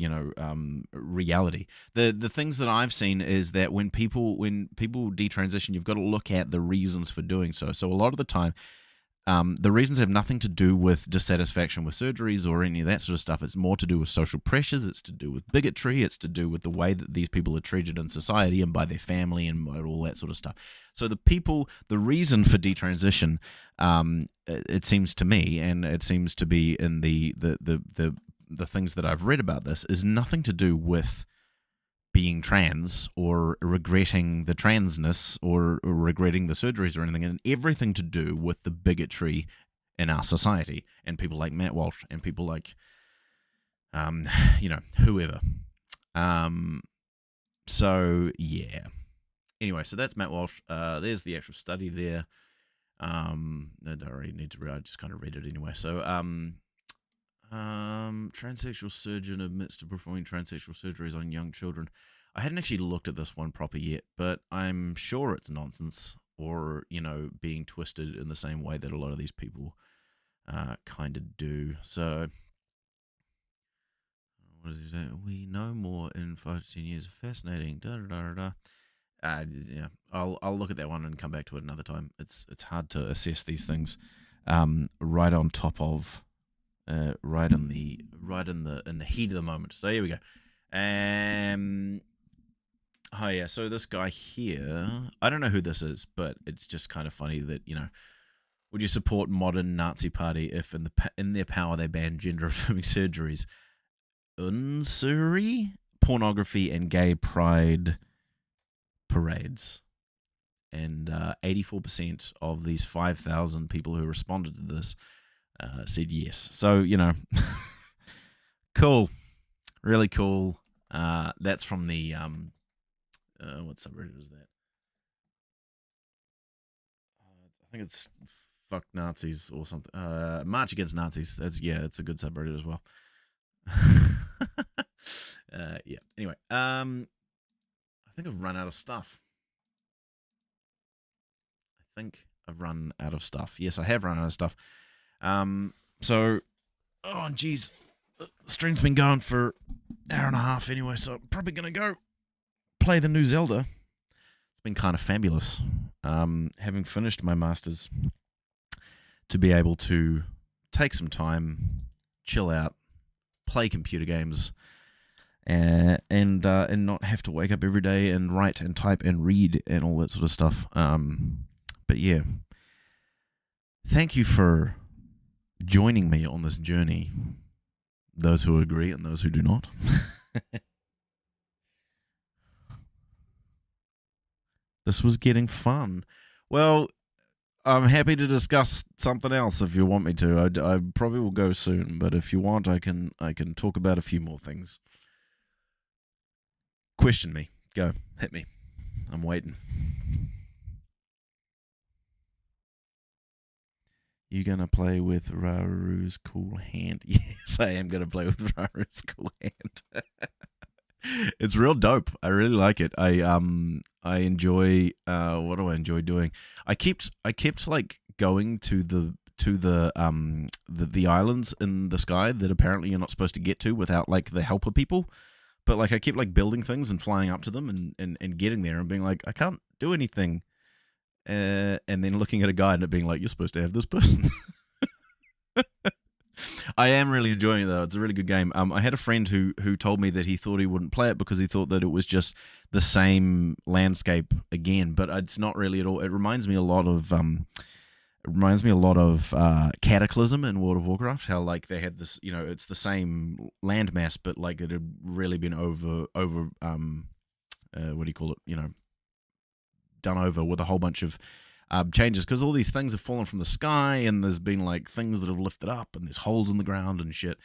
reality. The things that I've seen is that when people detransition, you've got to look at the reasons for doing so. So a lot of the time, the reasons have nothing to do with dissatisfaction with surgeries or any of that sort of stuff. It's more to do with social pressures. It's to do with bigotry. It's to do with the way that these people are treated in society and by their family and by all that sort of stuff. So the reason for detransition, it seems to me, and it seems to be in the things that I've read about this, is nothing to do with being trans or regretting the transness or regretting the surgeries or anything, and everything to do with the bigotry in our society and people like Matt Walsh and people like whoever. So yeah, anyway, so that's Matt Walsh. There's the actual study there. I don't really need to read, I just kind of read it anyway. So transsexual surgeon admits to performing transsexual surgeries on young children. I hadn't actually looked at this one proper yet, but I'm sure it's nonsense, or being twisted in the same way that a lot of these people kind of do. So what does he say? We know more in 5 to 10 years. Fascinating. Da, da, da, da. Yeah, I'll look at that one and come back to it another time. It's hard to assess these things right on top of right in the heat of the moment. So here we go. Oh yeah, so this guy here, I don't know who this is, but it's just kind of funny that would you support modern Nazi party if in their power they ban gender affirming surgeries, unsuri, pornography, and gay pride parades? And 84% of these 5,000 people who responded to this said yes. So, cool. Really cool. That's from the, what subreddit is that? I think it's Fuck Nazis or something. March Against Nazis. It's a good subreddit as well. Yeah. Anyway, I think I've run out of stuff. Yes, I have run out of stuff. So, oh, geez, the stream's been going for an hour and a half anyway, so I'm probably going to go play the new Zelda. It's been kind of fabulous. Having finished my Masters, to be able to take some time, chill out, play computer games, and not have to wake up every day and write and type and read and all that sort of stuff. But yeah, thank you for joining me on this journey, those who agree and those who do not. This was getting fun. Well, I'm happy to discuss something else if you want me to. I probably will go soon, but if you want, I can talk about a few more things. Question me. Go. Hit me. I'm waiting. You gonna play with Raru's cool hand? Yes, I am gonna play with Raru's cool hand. It's real dope. I really like it. I enjoy what do I enjoy doing? I kept like going to the islands in the sky that apparently you're not supposed to get to without like the help of people. But like I kept like building things and flying up to them and getting there and being like, I can't do anything. And then looking at a guide and it being like, you're supposed to have this person. I am really enjoying it though. It's a really good game. I had a friend who told me that he thought he wouldn't play it because he thought that it was just the same landscape again, but it's not really at all. It reminds me a lot of Cataclysm in World of Warcraft. How like they had this, it's the same landmass, but like it had really been over what do you call it? Done over with a whole bunch of changes because all these things have fallen from the sky and there's been like things that have lifted up and there's holes in the ground and shit.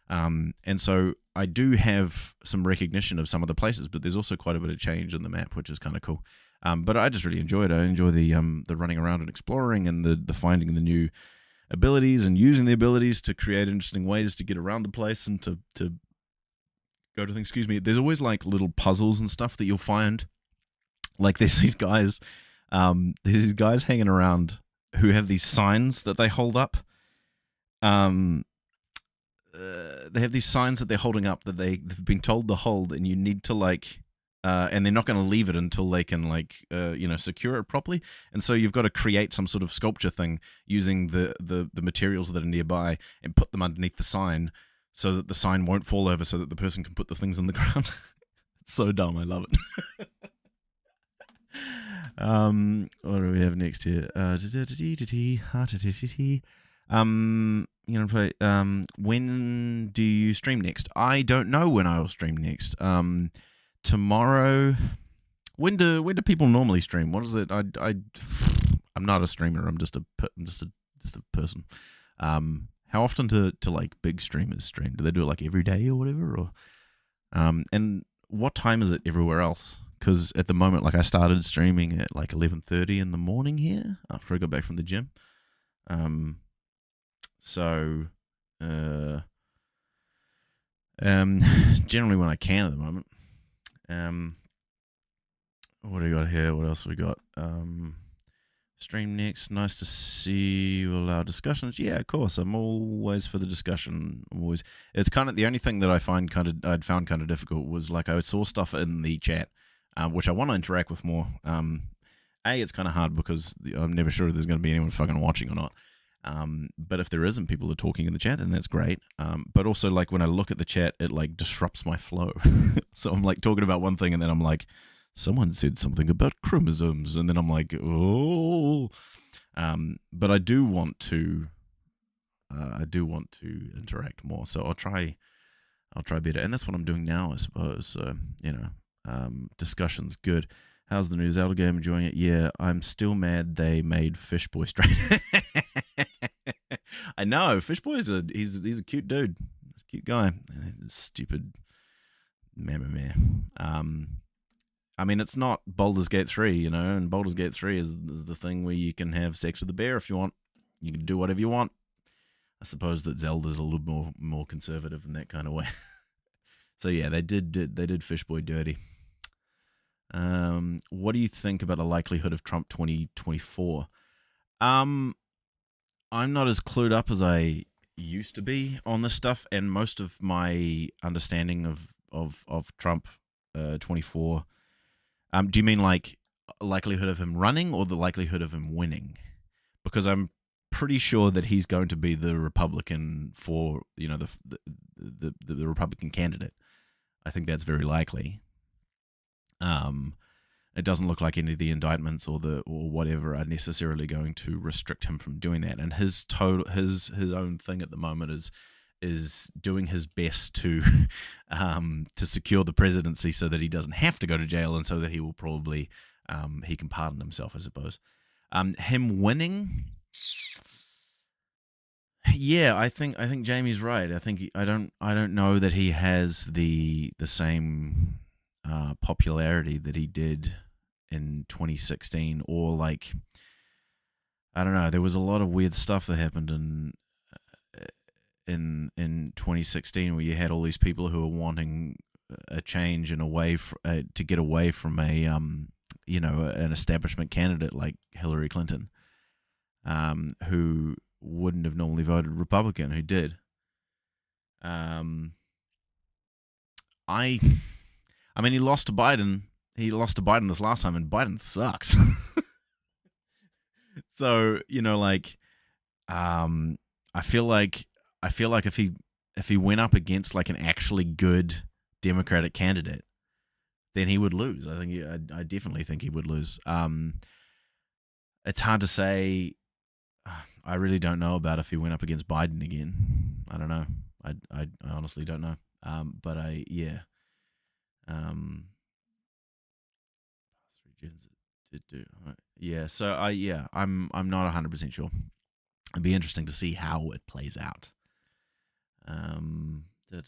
And so I do have some recognition of some of the places, but there's also quite a bit of change in the map, which is kind of cool. But I just really enjoy it. I enjoy the running around and exploring and the finding the new abilities and using the abilities to create interesting ways to get around the place and to go to things. Excuse me. There's always like little puzzles and stuff that you'll find. Like there's these guys hanging around who have these signs that they hold up. They have these signs that they're holding up that they've been told to hold, and you need to like, and they're not going to leave it until they can like, secure it properly. And so you've got to create some sort of sculpture thing using the materials that are nearby and put them underneath the sign so that the sign won't fall over, so that the person can put the things in the ground. It's so dumb. I love it. What do we have next here? Play. When do you stream next? I don't know when I will stream next. Tomorrow. When do people normally stream? What is it? I'm not a streamer. I'm just a person. How often do like big streamers stream? Do they do it like every day or whatever? Or and what time is it everywhere else? Because at the moment, like I started streaming at like 11:30 in the morning here after I got back from the gym. Generally when I can at the moment. What do we got here? What else have we got? Stream next. Nice to see you allow discussions. Yeah, of course. I'm always for the discussion. Always. It's kind of the only thing that I'd found kind of difficult was like I saw stuff in the chat. Which I want to interact with more. It's kind of hard because I'm never sure if there's going to be anyone fucking watching or not. But if there isn't, people are talking in the chat, then that's great. But also, like, when I look at the chat, it, like, disrupts my flow. So I'm, like, talking about one thing, and then I'm like, someone said something about chromosomes, and then I'm like, oh. But I do want to interact more, so I'll try better. And that's what I'm doing now, I suppose. So, discussion's good. How's the new Zelda game? Enjoying it? Yeah, I'm still mad they made Fishboy straight. I know Fishboy's he's a cute dude. He's a cute guy. Stupid meh. I mean, it's not Baldur's Gate 3, and Baldur's Gate 3 is the thing where you can have sex with a bear if you want. You can do whatever you want. I suppose that Zelda's a little more conservative in that kind of way. So yeah, they did Fishboy dirty. What do you think about the likelihood of Trump 2024? I'm not as clued up as I used to be on this stuff, and most of my understanding of Trump 24. Do you mean like likelihood of him running or the likelihood of him winning? Because I'm pretty sure that he's going to be the Republican for the Republican candidate. I think that's very likely. It doesn't look like any of the indictments or whatever are necessarily going to restrict him from doing that. And his own thing at the moment is doing his best to secure the presidency so that he doesn't have to go to jail, and so that he will probably he can pardon himself, I suppose. Him winning. Yeah, I think Jamie's right. I think I don't know that he has the same popularity that he did in 2016, or like I don't know. There was a lot of weird stuff that happened in 2016 where you had all these people who were wanting a change and to get away from an establishment candidate like Hillary Clinton, who wouldn't have normally voted Republican, who did. I mean, he lost to Biden. He lost to Biden this last time, and Biden sucks. So I feel like if he went up against like an actually good Democratic candidate, then he would lose. I definitely think he would lose. It's hard to say. I really don't know about if he went up against Biden again. I don't know. I honestly don't know. I'm not 100% sure. It'd be interesting to see how it plays out. How did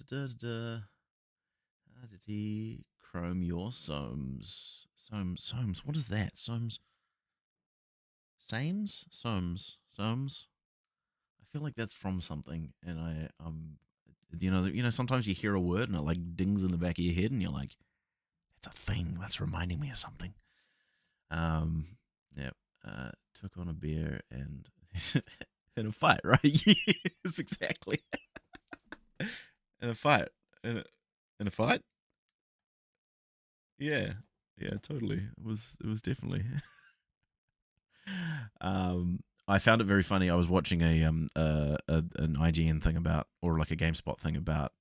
he chrome your Soames? Soames. What is that? Soames. Soames. I feel like that's from something, and sometimes you hear a word and it like dings in the back of your head, and you're like, that's a thing. That's reminding me of something. Took on a bear and in a fight, right? Yes, exactly. In a fight. In a fight? Yeah, totally. It was definitely. I found it very funny. I was watching an IGN thing about, or like a GameSpot thing about,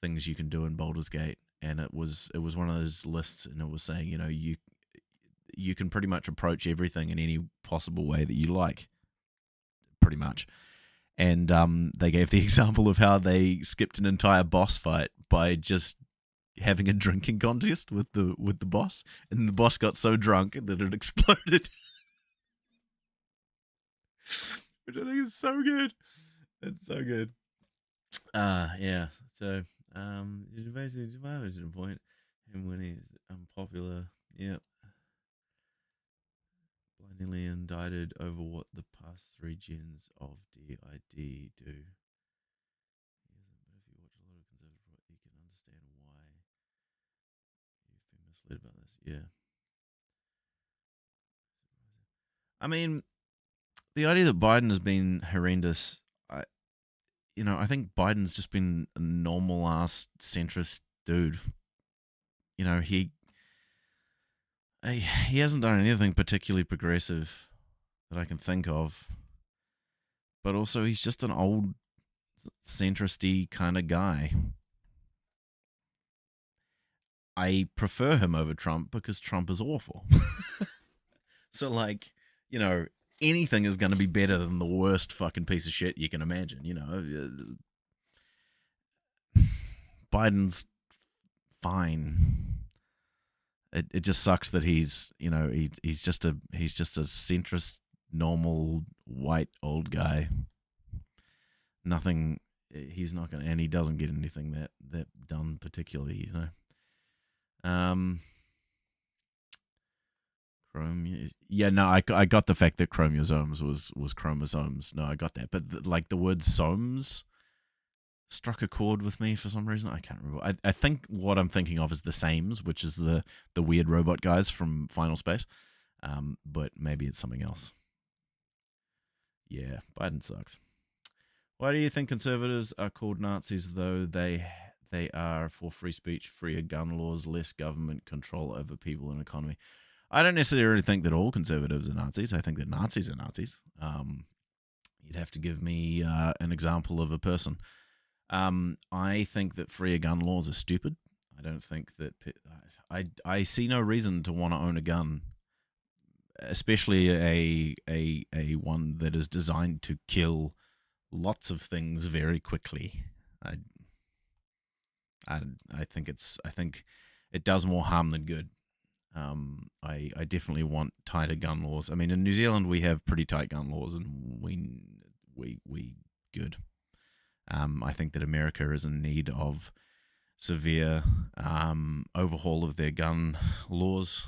things you can do in Baldur's Gate, and it was one of those lists, and it was saying, you can pretty much approach everything in any possible way that you like, pretty much. And they gave the example of how they skipped an entire boss fight by just having a drinking contest with the boss, and the boss got so drunk that it exploded. Which I think is so good. It's so good. Yeah. So, basically, to the point, him when he's unpopular, yep. Blindingly indicted over what the past 3 gens of DID do. But if you watch a lot of conservative, you can understand why you've been misled about this. Yeah. I mean, the idea that Biden has been horrendous, I think Biden's just been a normal ass centrist dude. He hasn't done anything particularly progressive that I can think of. But also, he's just an old centristy kind of guy. I prefer him over Trump because Trump is awful. So, anything is going to be better than the worst fucking piece of shit you can imagine. Biden's fine. It just sucks that he's just a centrist, normal white old guy. Nothing. He's not gonna, and he doesn't get anything that done particularly. Chrome. Yeah, no, I got the fact that chromosomes was chromosomes. No, I got that, but the word somes struck a chord with me for some reason. I can't remember. I think what I'm thinking of is the Sames, which is the weird robot guys from Final Space. But maybe it's something else. Yeah, Biden sucks. Why do you think conservatives are called Nazis, though they are for free speech, freer gun laws, less government control over people and economy? I don't necessarily think that all conservatives are Nazis. I think that Nazis are Nazis. You'd have to give me an example of a person. I think that freer gun laws are stupid. I don't think that I see no reason to want to own a gun, especially a one that is designed to kill lots of things very quickly. I think it does more harm than good. I definitely want tighter gun laws. I mean, in New Zealand we have pretty tight gun laws, and we good. I think that America is in need of severe overhaul of their gun laws.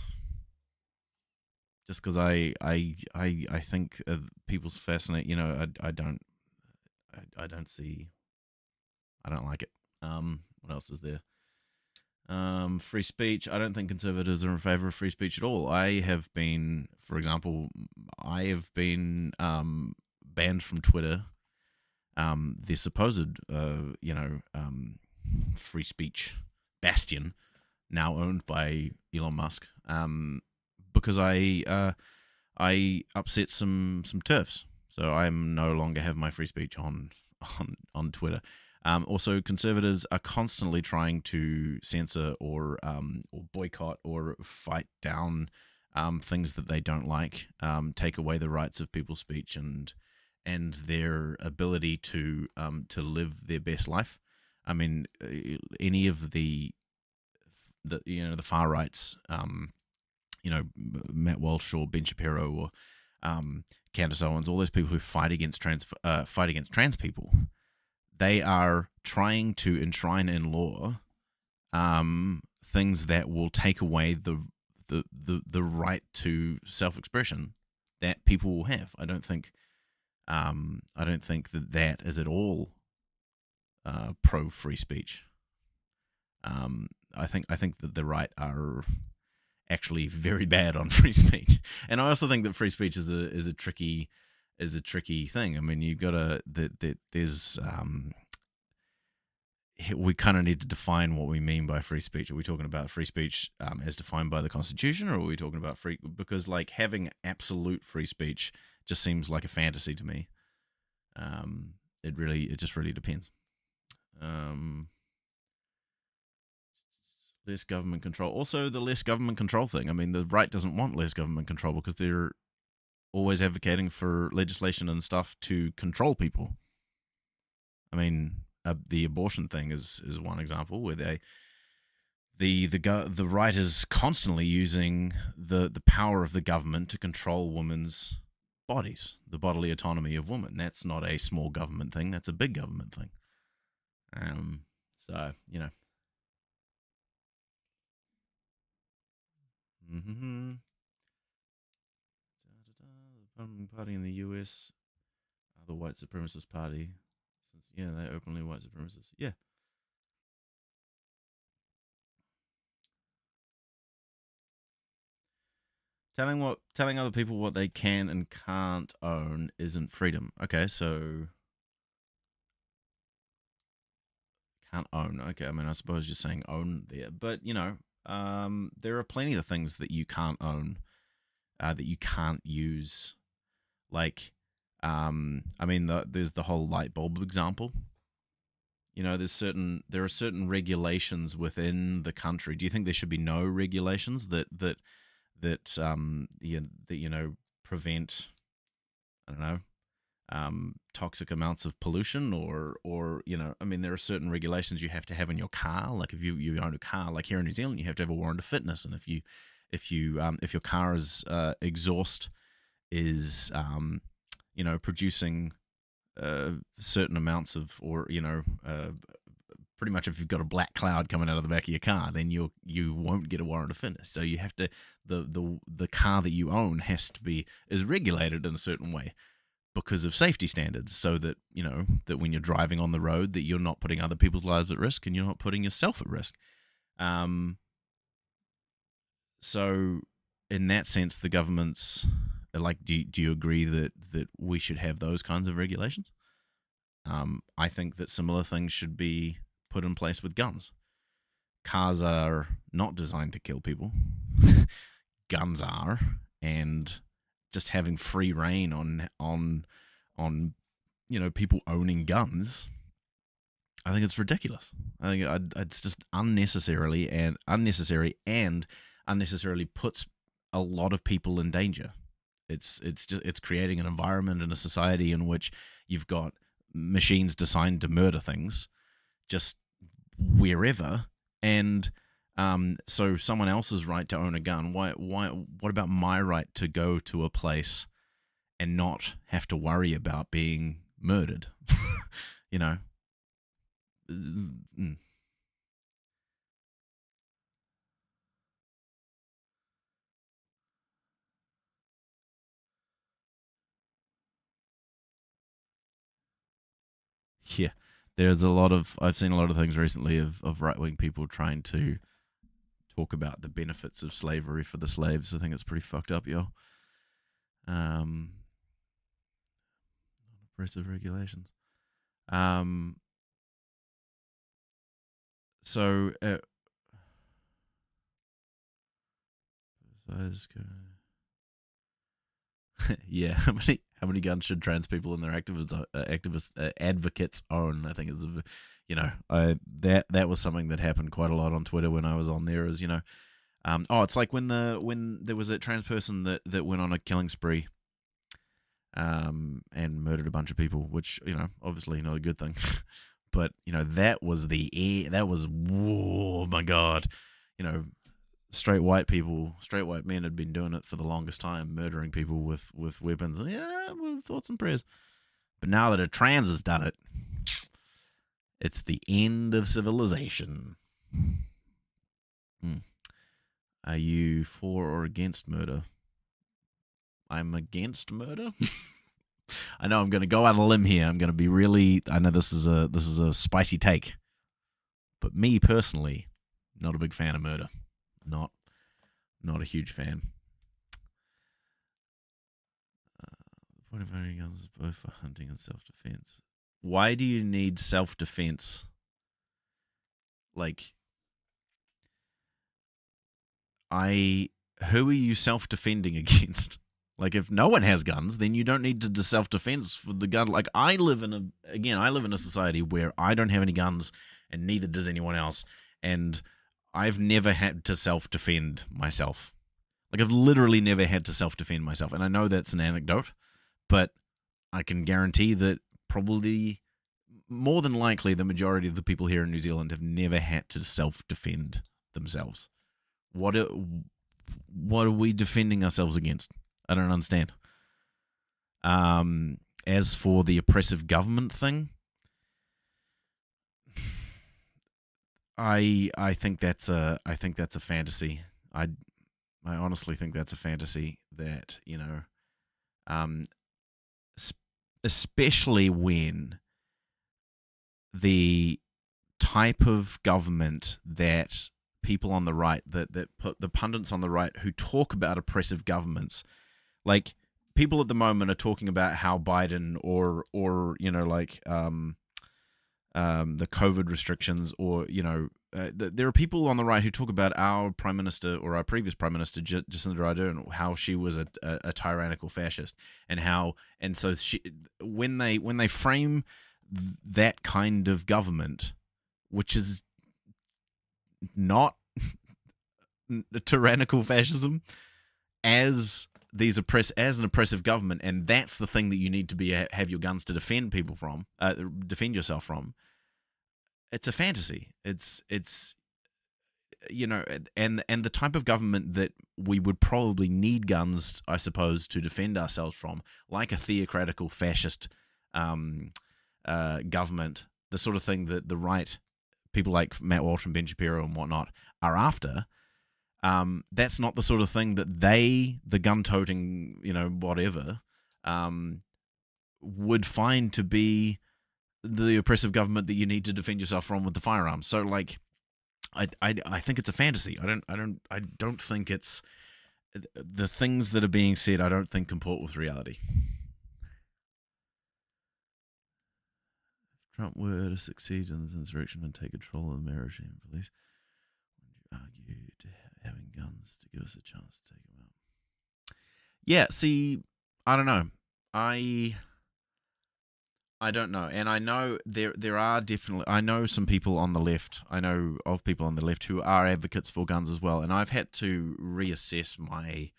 just because I think people's fascinate. I don't see. I don't like it. What else is there? Free speech. I don't think conservatives are in favor of free speech at all. I have been, for example, I have been banned from Twitter. The supposed, free speech bastion, now owned by Elon Musk, because I upset some turfs. So I'm no longer have my free speech on Twitter. Also, conservatives are constantly trying to censor or boycott or fight down things that they don't like, take away the rights of people's speech and their ability to live their best life. I mean, any of the far rights, Matt Walsh or Ben Shapiro or Candace Owens, all those people who fight against trans people, they are trying to enshrine in law things that will take away the right to self-expression that people will have. I don't think that is at all pro free speech. I think that the right are actually very bad on free speech, and I also think that free speech is a tricky thing. I mean, you've got there's we kind of need to define what we mean by free speech. Are we talking about free speech as defined by the Constitution, or are we talking about free? Because like having absolute free speech just seems like a fantasy to me. It just really depends. Less government control. Also, the less government control thing. I mean, the right doesn't want less government control because they're always advocating for legislation and stuff to control people. I mean, the abortion thing is one example where the right is constantly using the power of the government to control women's bodies, the bodily autonomy of women. That's not a small government thing. That's a big government thing. So Mm-hmm. The Republican Party in the U.S. are the white supremacist party. They're openly white supremacists. Yeah. Telling other people what they can and can't own isn't freedom. Okay, so can't own. Okay, I mean, I suppose you're saying own there, but there are plenty of things that you can't own, that you can't use. Like, I mean, there's the whole light bulb example. There are certain regulations within the country. Do you think there should be no regulations that prevent, I don't know, toxic amounts of pollution, or I mean, there are certain regulations you have to have in your car. Like if you own a car, like here in New Zealand, you have to have a warrant of fitness, and if your car's exhaust is producing certain amounts of, or pretty much if you've got a black cloud coming out of the back of your car, then you won't get a warrant of fitness. So you have to, the car that you own is regulated in a certain way because of safety standards, so that that when you're driving on the road, that you're not putting other people's lives at risk and you're not putting yourself at risk. So in that sense, the government's like, do you agree that we should have those kinds of regulations? I think that similar things should be put in place with guns. Cars are not designed to kill people. Guns are, and just having free reign on people owning guns, I think it's ridiculous. I think it's just unnecessary and unnecessarily puts a lot of people in danger. It's creating an environment and a society in which you've got machines designed to murder things just wherever, and so someone else's right to own a gun. What about my right to go to a place and not have to worry about being murdered? you know mm. Yeah, I've seen a lot of things recently of right-wing people trying to talk about the benefits of slavery for the slaves. I think it's pretty fucked up, yo. Oppressive regulations. So, yeah, how many guns should trans people and their advocates own? I think is, that was something that happened quite a lot on Twitter when I was on there. Is it's like when there was a trans person that went on a killing spree, and murdered a bunch of people, which obviously not a good thing, but that was oh my god, straight white men had been doing it for the longest time, murdering people with weapons, and with thoughts and prayers. But now that a trans has done it, it's the end of civilization. Are you for or against murder? I'm against murder. I know I'm going to go out on a limb here. I'm going to be really. I know this is a spicy take, but me personally, not a big fan of murder. Not a huge fan. The point of owning guns is both for hunting and self-defense. Why do you need self-defense? Like, who are you self-defending against? Like, if no one has guns, then you don't need to do self-defense for the gun. Like, I live in a society where I don't have any guns, and neither does anyone else, and I've never had to self-defend myself. Like, I've literally never had to self-defend myself, and I know that's an anecdote, but I can guarantee that probably, more than likely, the majority of the people here in New Zealand have never had to self-defend themselves. What are we defending ourselves against? I don't understand. As for the oppressive government thing, I think that's a fantasy. I honestly think that's a fantasy that especially when the type of government that people on the right, that put the pundits on the right who talk about oppressive governments, like people at the moment are talking about how Biden or the COVID restrictions, or there are people on the right who talk about our prime minister, or our previous prime minister Jacinda Ardern, how she was a tyrannical fascist, and so when they frame that kind of government, which is not tyrannical fascism, as an oppressive government, and that's the thing that you need to have your guns to defend yourself from. It's a fantasy. It's and the type of government that we would probably need guns, I suppose, to defend ourselves from, like a theocratical fascist government, the sort of thing that the right, people like Matt Walsh and Ben Shapiro and whatnot, are after. That's not the sort of thing that the gun-toting, whatever, would find to be the oppressive government that you need to defend yourself from with the firearms. So, like, I think it's a fantasy. I don't think it's the things that are being said. I don't think comport with reality. If Trump were to succeed in this insurrection and take control of the regime, police, would you argue to having guns to give us a chance to take them out? Yeah, see, I don't know. I don't know, and I know there are definitely. I know some people on the left. I know of people on the left who are advocates for guns as well, and I've had to reassess my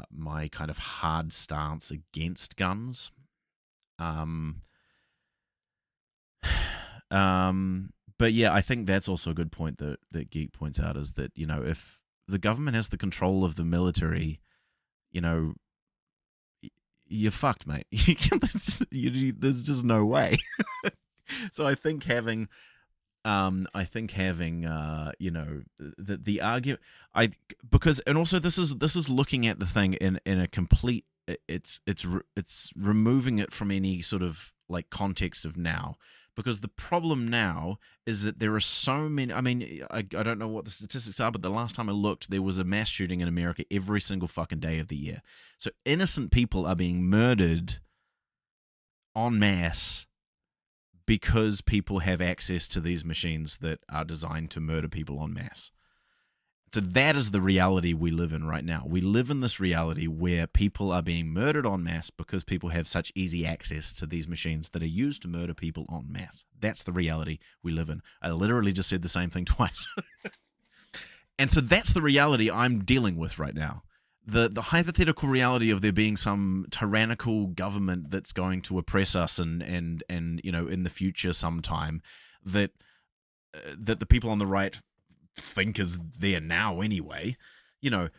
my kind of hard stance against guns. But yeah, I think that's also a good point that Geek points out, is that if the government has the control of the military, you're fucked, mate. There's just no way. So I think having the argument, because, and also this is looking at the thing in a complete it's removing it from any sort of like context of now, because the problem now is that there are so many. I mean, I don't know what the statistics are, but the last time I looked, there was a mass shooting in America every single fucking day of the year. So innocent people are being murdered en masse because people have access to these machines that are designed to murder people en masse. So that is the reality we live in right now. We live in this reality where people are being murdered en masse because people have such easy access to these machines that are used to murder people en masse. That's the reality we live in. I literally just said the same thing twice. And so that's the reality I'm dealing with right now. The hypothetical reality of there being some tyrannical government that's going to oppress us and you know, in the future sometime, that the people on the right think is there now anyway. You know,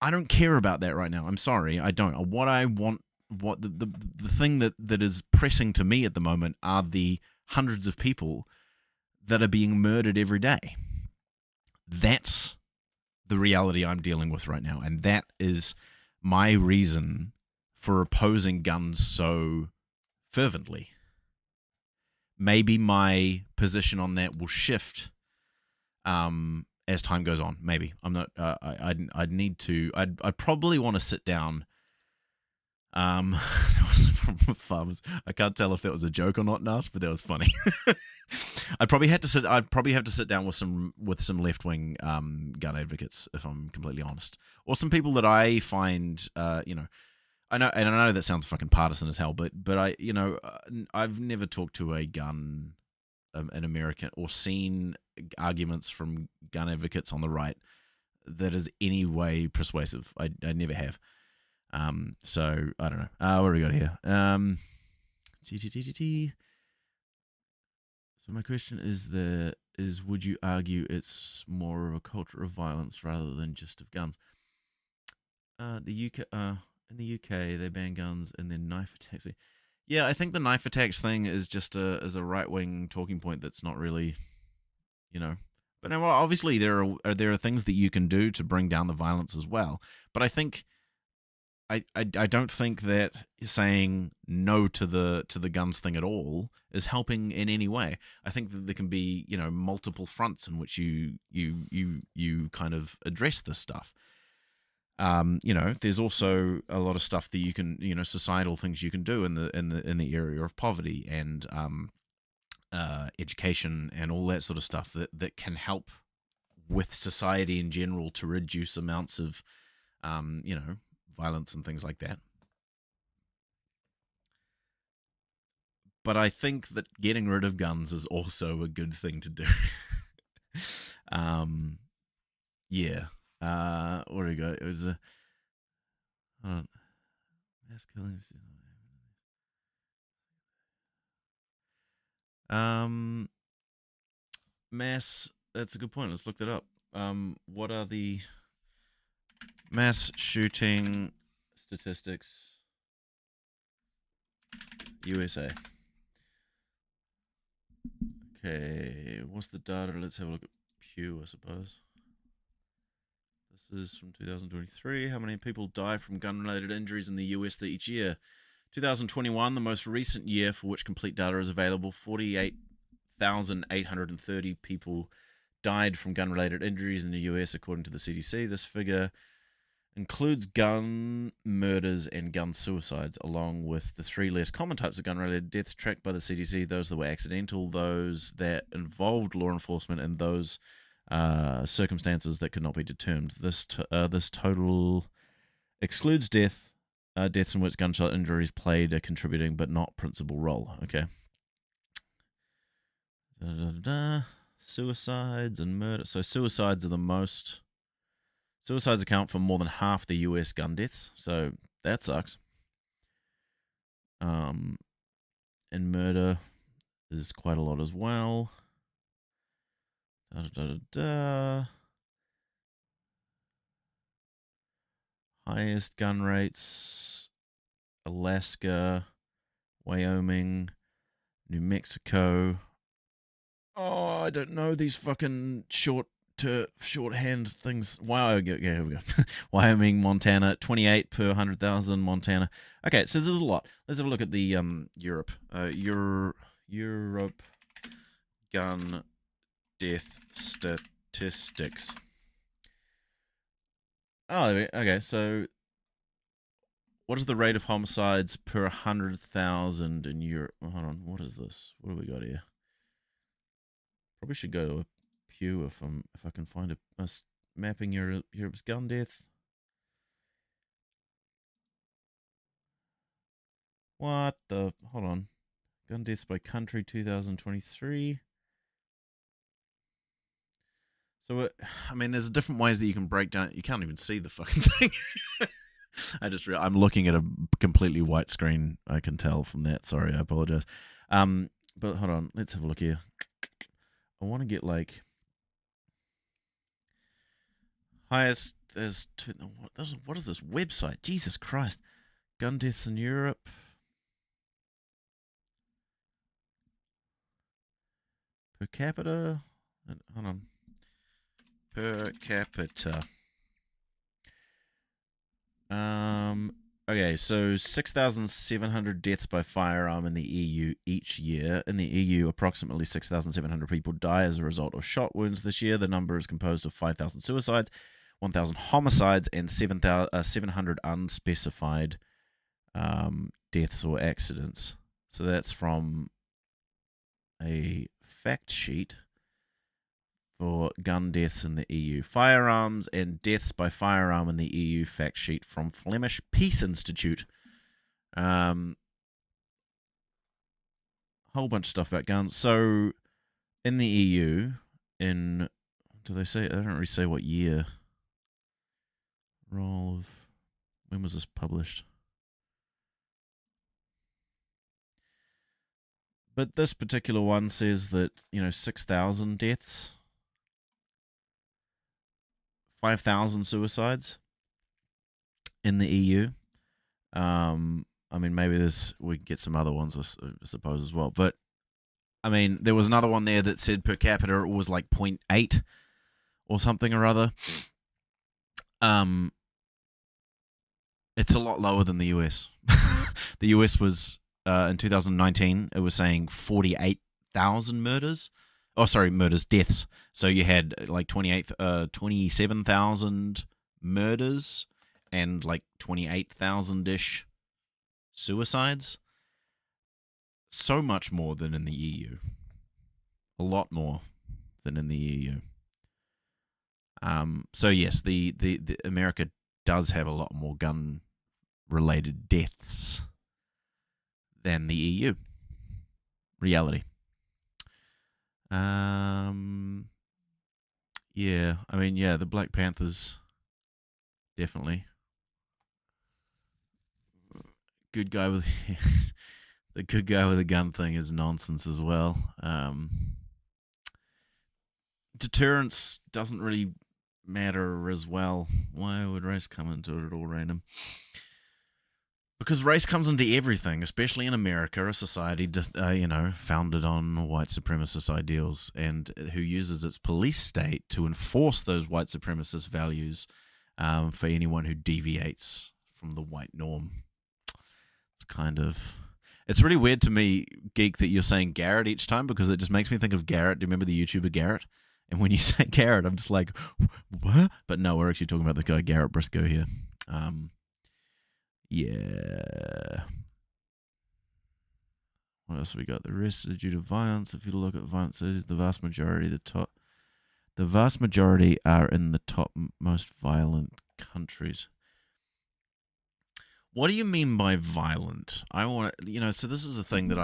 I don't care about that right now. I'm sorry, I don't. What I want, what the thing that is pressing to me at the moment are the hundreds of people that are being murdered every day. That's the reality I'm dealing with right now, and that is my reason for opposing guns so fervently. Maybe my position on that will shift as time goes on. Maybe I'm not. I'd need to. I'd probably want to sit down. That was from farmers. I can't tell if that was a joke or not, Nas, but that was funny. I'd probably have to sit down with some left wing gun advocates, if I'm completely honest, or some people that I find, you know, I know that sounds fucking partisan as hell, but I, you know, I've never talked to a gun, an American, or seen arguments from gun advocates on the right that is any way persuasive. I never have. So I don't know. What do we got here? So my question is would you argue it's more of a culture of violence rather than just of guns? The UK, in the UK, they ban guns and then knife attacks. Yeah, I think the knife attacks thing is just a right wing talking point that's not really, you know. But well, obviously there are things that you can do to bring down the violence as well. But I think I don't think that saying no to the guns thing at all is helping in any way. I think that there can be, you know, multiple fronts in which you kind of address this stuff. You know, there's also a lot of stuff that you can, you know, societal things you can do in the area of poverty and education and all that sort of stuff that can help with society in general to reduce amounts of, you know, violence and things like that. But I think that getting rid of guns is also a good thing to do. Yeah. What do we got? It was a mass killings. Mass. That's a good point. Let's look that up. What are the mass shooting statistics? USA. Okay, what's the data? Let's have a look at Pew, I suppose. This is from 2023. How many people die from gun-related injuries in the US each year? 2021, the most recent year for which complete data is available, 48,830 people died from gun-related injuries in the US, according to the CDC. This figure includes gun murders and gun suicides, along with the three less common types of gun-related deaths tracked by the CDC: those that were accidental, those that involved law enforcement, and those circumstances that could not be determined. This total excludes deaths in which gunshot injuries played a contributing but not principal role. Okay. Suicides and murder. So suicides are the most. Suicides account for more than half the US gun deaths, so that sucks. And murder is quite a lot as well. Highest gun rates: Alaska, Wyoming, New Mexico. Oh, I don't know these fucking short to shorthand things. Wow, yeah, here we go. Wyoming, Montana, 28 per 100,000. Montana. Okay, so there's a lot. Let's have a look at the Europe. Europe gun death statistics. Oh, okay. So, what is the rate of homicides per 100,000 in Europe? Oh, hold on. What is this? What do we got here? Probably should go to a Pew if I can find a mapping Europe's gun death. What the? Hold on. Gun deaths by country 2023. So, I mean, there's different ways that you can break down. You can't even see the fucking thing. I'm looking at a completely white screen. I can tell from that. Sorry, I apologize. But hold on. Let's have a look here. I want to get like highest. There's two. What is this website? Jesus Christ. Gun deaths in Europe. Per capita. Hold on. Per capita. Okay, so 6,700 deaths by firearm in the EU each year. In the EU, approximately 6,700 people die as a result of shot wounds this year. The number is composed of 5,000 suicides, 1,000 homicides, and 700 unspecified deaths or accidents. So that's from a fact sheet for gun deaths in the EU. Firearms and deaths by firearm in the EU fact sheet from Flemish Peace Institute. Whole bunch of stuff about guns. So, in the EU, do they say? They don't really say what year. When was this published? But this particular one says that 6,000 deaths. 5,000 suicides in the EU. I mean, maybe we can get some other ones, I suppose, as well. But, I mean, there was another one there that said per capita it was like 0.8 or something or other. It's a lot lower than the US. The US was, in 2019, it was saying 48,000 murders. Oh, sorry, deaths. So you had like 27,000 murders and like 28,000-ish suicides. So much more than in the EU. A lot more than in the EU. So yes, the America does have a lot more gun-related deaths than the EU. Reality. Yeah, I mean, yeah, the Black Panthers, definitely. Good guy with the good guy with a gun thing is nonsense as well. Deterrence doesn't really matter as well. Why would race come into it at all random? Because race comes into everything, especially in America, a society founded on white supremacist ideals, and who uses its police state to enforce those white supremacist values for anyone who deviates from the white norm. It's really weird to me, Geek, that you're saying Garrett each time, because it just makes me think of Garrett. Do you remember the YouTuber Garrett? And when you say Garrett, I'm just like, what? But no, we're actually talking about the guy Garrett Briscoe here. Yeah. What else have we got? The rest is due to violence. If you look at violence, the vast majority are in the top most violent countries. What do you mean by violent? I want to, so this is the thing that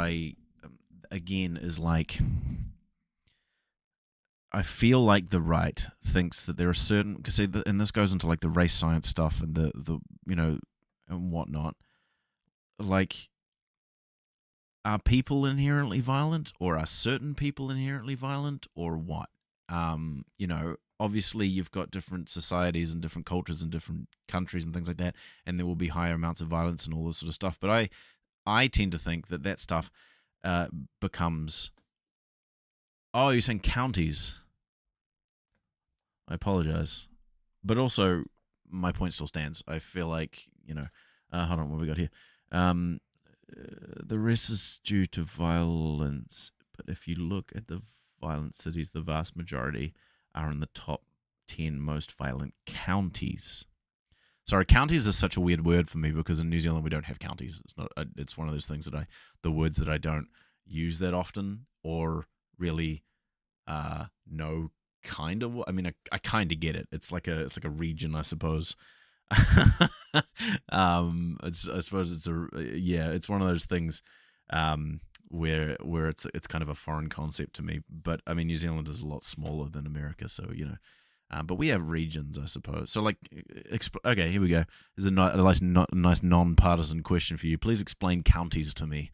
again, is like, I feel like the right thinks that there are certain, because and this goes into like the race science stuff and the and whatnot. Like, are people inherently violent, or are certain people inherently violent, or what? Obviously you've got different societies and different cultures and different countries and things like that, and there will be higher amounts of violence and all this sort of stuff. But I tend to think that stuff becomes. Oh, you're saying counties? I apologize. But also, my point still stands. I feel like, hold on, what have we got here? The rest is due to violence, but if you look at the violent cities, the vast majority are in the top 10 most violent counties. Sorry, counties is such a weird word for me because in New Zealand we don't have counties. It's not. It's one of those things that the words that I don't use that often or really know kind of. I mean, I kind of get it. It's like a region, I suppose. I suppose it's it's one of those things where it's kind of a foreign concept to me. But I mean, New Zealand is a lot smaller than America, so but we have regions, I suppose. So, like, okay, here we go. There's a nice non-partisan question for you. Please explain counties to me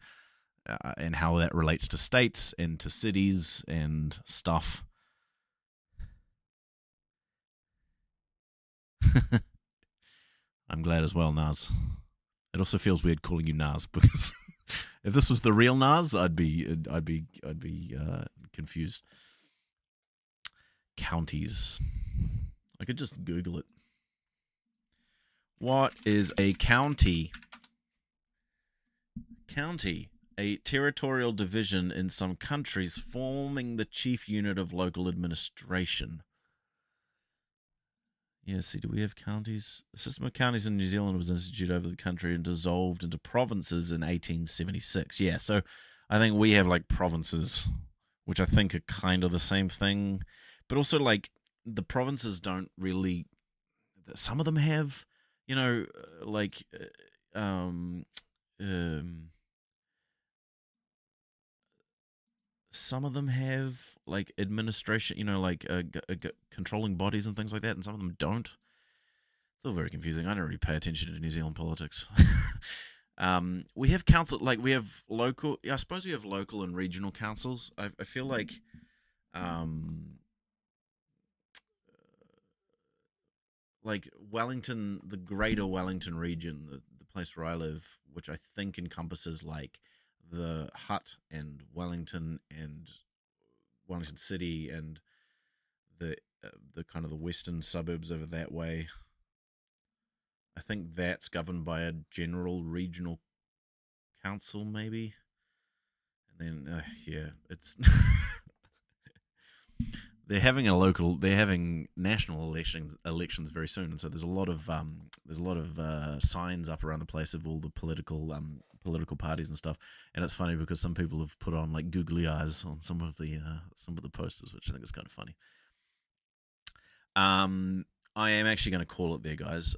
and how that relates to states and to cities and stuff. I'm glad as well, Nas. It also feels weird calling you Nas because if this was the real Nas, I'd be confused. Counties. I could just Google it. What is a county? County, a territorial division in some countries forming the chief unit of local administration. Yeah, see, do we have counties? The system of counties in New Zealand was instituted over the country and dissolved into provinces in 1876. Yeah, so I think we have like provinces, which I think are kind of the same thing. But also, like, the provinces don't really. Some of them have, some of them have like administration, controlling bodies and things like that, and some of them don't. It's all very confusing. I don't really pay attention to New Zealand politics. We have council, like we have local. Yeah, I suppose we have local and regional councils. I feel like. Like Wellington, the greater Wellington region, the place where I live, which I think encompasses like the Hutt and Wellington City and the kind of the western suburbs over that way. I think that's governed by a general regional council, maybe. And then, it's they're having national elections very soon, and so there's a lot of signs up around the place of all the political parties and stuff. And it's funny because some people have put on like googly eyes on some of the posters, which I think is kind of funny. I am actually going to call it there, guys.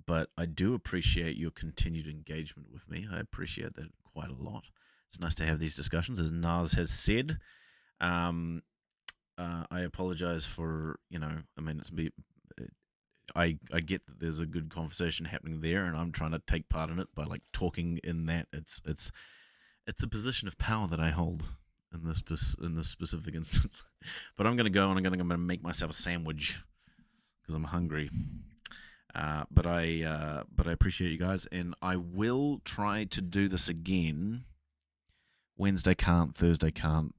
But I do appreciate your continued engagement with me. I appreciate that quite a lot. It's nice to have these discussions, as Nas has said. I apologize for, I mean, I get that there's a good conversation happening there, and I'm trying to take part in it by like talking in that. It's a position of power that I hold in this specific instance. But I'm going to go and I'm going to make myself a sandwich because I'm hungry. But I appreciate you guys, and I will try to do this again. Wednesday can't, Thursday can't,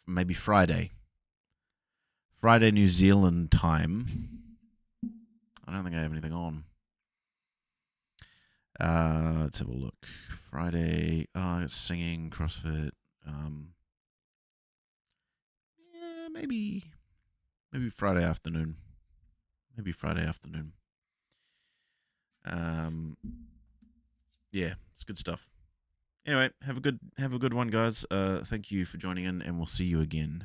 maybe Friday. Friday, New Zealand time. I don't think I have anything on. Let's have a look. Friday, singing, CrossFit. Maybe Friday afternoon. Yeah, it's good stuff. Anyway, have a good one, guys. Thank you for joining in, and we'll see you again.